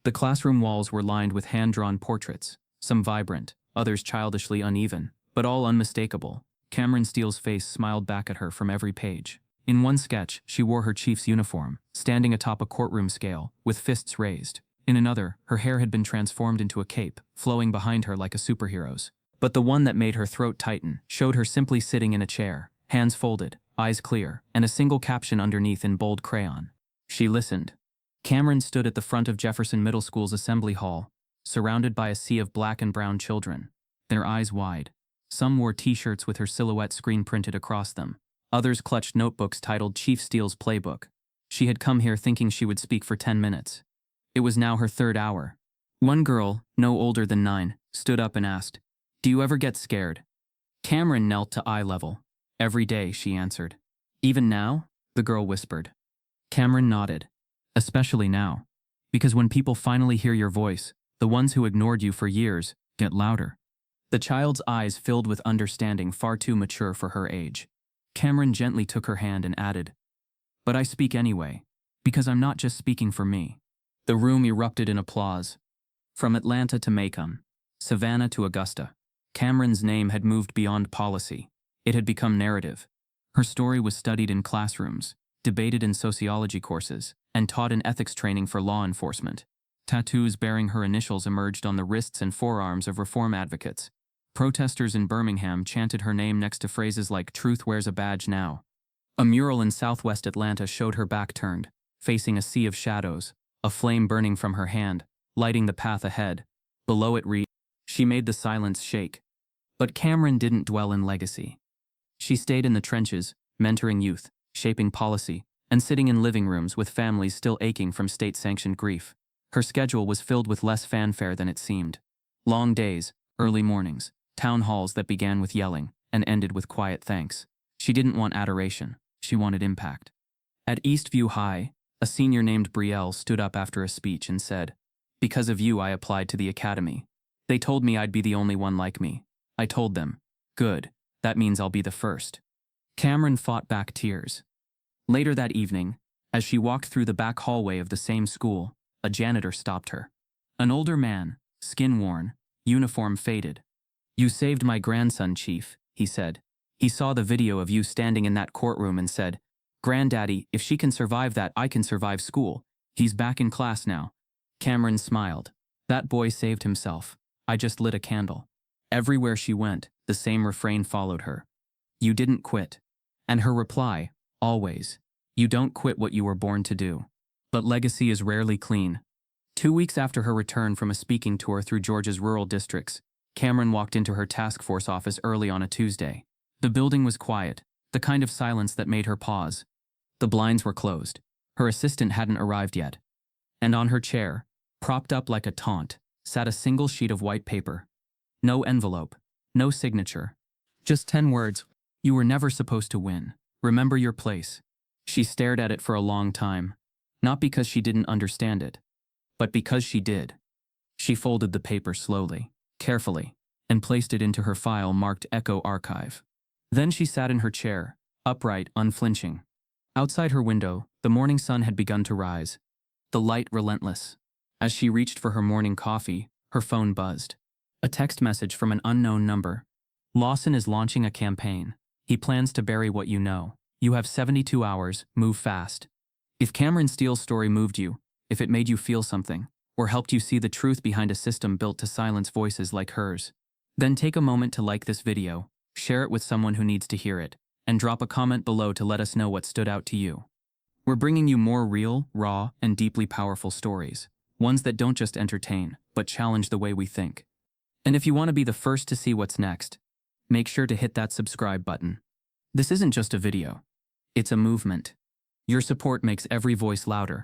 The classroom walls were lined with hand-drawn portraits, some vibrant, others childishly uneven, but all unmistakable. Camryn Steele's face smiled back at her from every page. In one sketch, she wore her chief's uniform, standing atop a courtroom scale, with fists raised. In another, her hair had been transformed into a cape, flowing behind her like a superhero's. But the one that made her throat tighten showed her simply sitting in a chair, hands folded, eyes clear, and a single caption underneath in bold crayon. She listened. Camryn stood at the front of Jefferson Middle School's assembly hall, surrounded by a sea of black and brown children, their eyes wide, Some wore t-shirts with her silhouette screen printed across them. Others clutched notebooks titled Chief Steele's Playbook. She had come here thinking she would speak for 10 minutes. It was now her third hour. One girl, no older than 9, stood up and asked, "Do you ever get scared?" Camryn knelt to eye level. "Every day," she answered. "Even now?" the girl whispered. Camryn nodded. "Especially now. Because when people finally hear your voice, the ones who ignored you for years get louder." The child's eyes filled with understanding far too mature for her age. Camryn gently took her hand and added, "But I speak anyway, because I'm not just speaking for me." The room erupted in applause. From Atlanta to Macomb, Savannah to Augusta, Camryn's name had moved beyond policy. It had become narrative. Her story was studied in classrooms, debated in sociology courses, and taught in ethics training for law enforcement. Tattoos bearing her initials emerged on the wrists and forearms of reform advocates. Protesters in Birmingham chanted her name next to phrases like "Truth wears a badge now." A mural in southwest Atlanta showed her back turned, facing a sea of shadows, a flame burning from her hand, lighting the path ahead. Below it read, "She made the silence shake." But Camryn didn't dwell in legacy. She stayed in the trenches, mentoring youth, shaping policy, and sitting in living rooms with families still aching from state-sanctioned grief. Her schedule was filled with less fanfare than it seemed. Long days, early mornings, town halls that began with yelling and ended with quiet thanks. She didn't want adoration, she wanted impact. At Eastview High, a senior named Brielle stood up after a speech and said, "Because of you I applied to the academy. They told me I'd be the only one like me. I told them, good, that means I'll be the first." Camryn fought back tears. Later that evening, as she walked through the back hallway of the same school, a janitor stopped her. An older man, skin-worn, uniform faded. "You saved my grandson, Chief," he said. "He saw the video of you standing in that courtroom and said, 'Granddaddy, if she can survive that, I can survive school. He's back in class now.'" Camryn smiled. "That boy saved himself. I just lit a candle." Everywhere she went, the same refrain followed her. "You didn't quit." And her reply, always, "You don't quit what you were born to do." But legacy is rarely clean. 2 weeks after her return from a speaking tour through Georgia's rural districts, Camryn walked into her task force office early on a Tuesday. The building was quiet, the kind of silence that made her pause. The blinds were closed. Her assistant hadn't arrived yet. And on her chair, propped up like a taunt, sat a single sheet of white paper. No envelope, no signature. Just 10 words. "You were never supposed to win. Remember your place." She stared at it for a long time, not because she didn't understand it, but because she did. She folded the paper slowly, carefully, and placed it into her file marked Echo Archive. Then she sat in her chair, upright, unflinching. Outside her window, the morning sun had begun to rise, the light relentless. As she reached for her morning coffee, her phone buzzed. A text message from an unknown number. "Lawson is launching a campaign. He plans to bury what you know. You have 72 hours, move fast." If Camryn Steele's story moved you, if it made you feel something, or helped you see the truth behind a system built to silence voices like hers, then take a moment to like this video, share it with someone who needs to hear it, and drop a comment below to let us know what stood out to you. We're bringing you more real, raw, and deeply powerful stories, ones that don't just entertain, but challenge the way we think. And if you want to be the first to see what's next, make sure to hit that subscribe button. This isn't just a video. It's a movement. Your support makes every voice louder,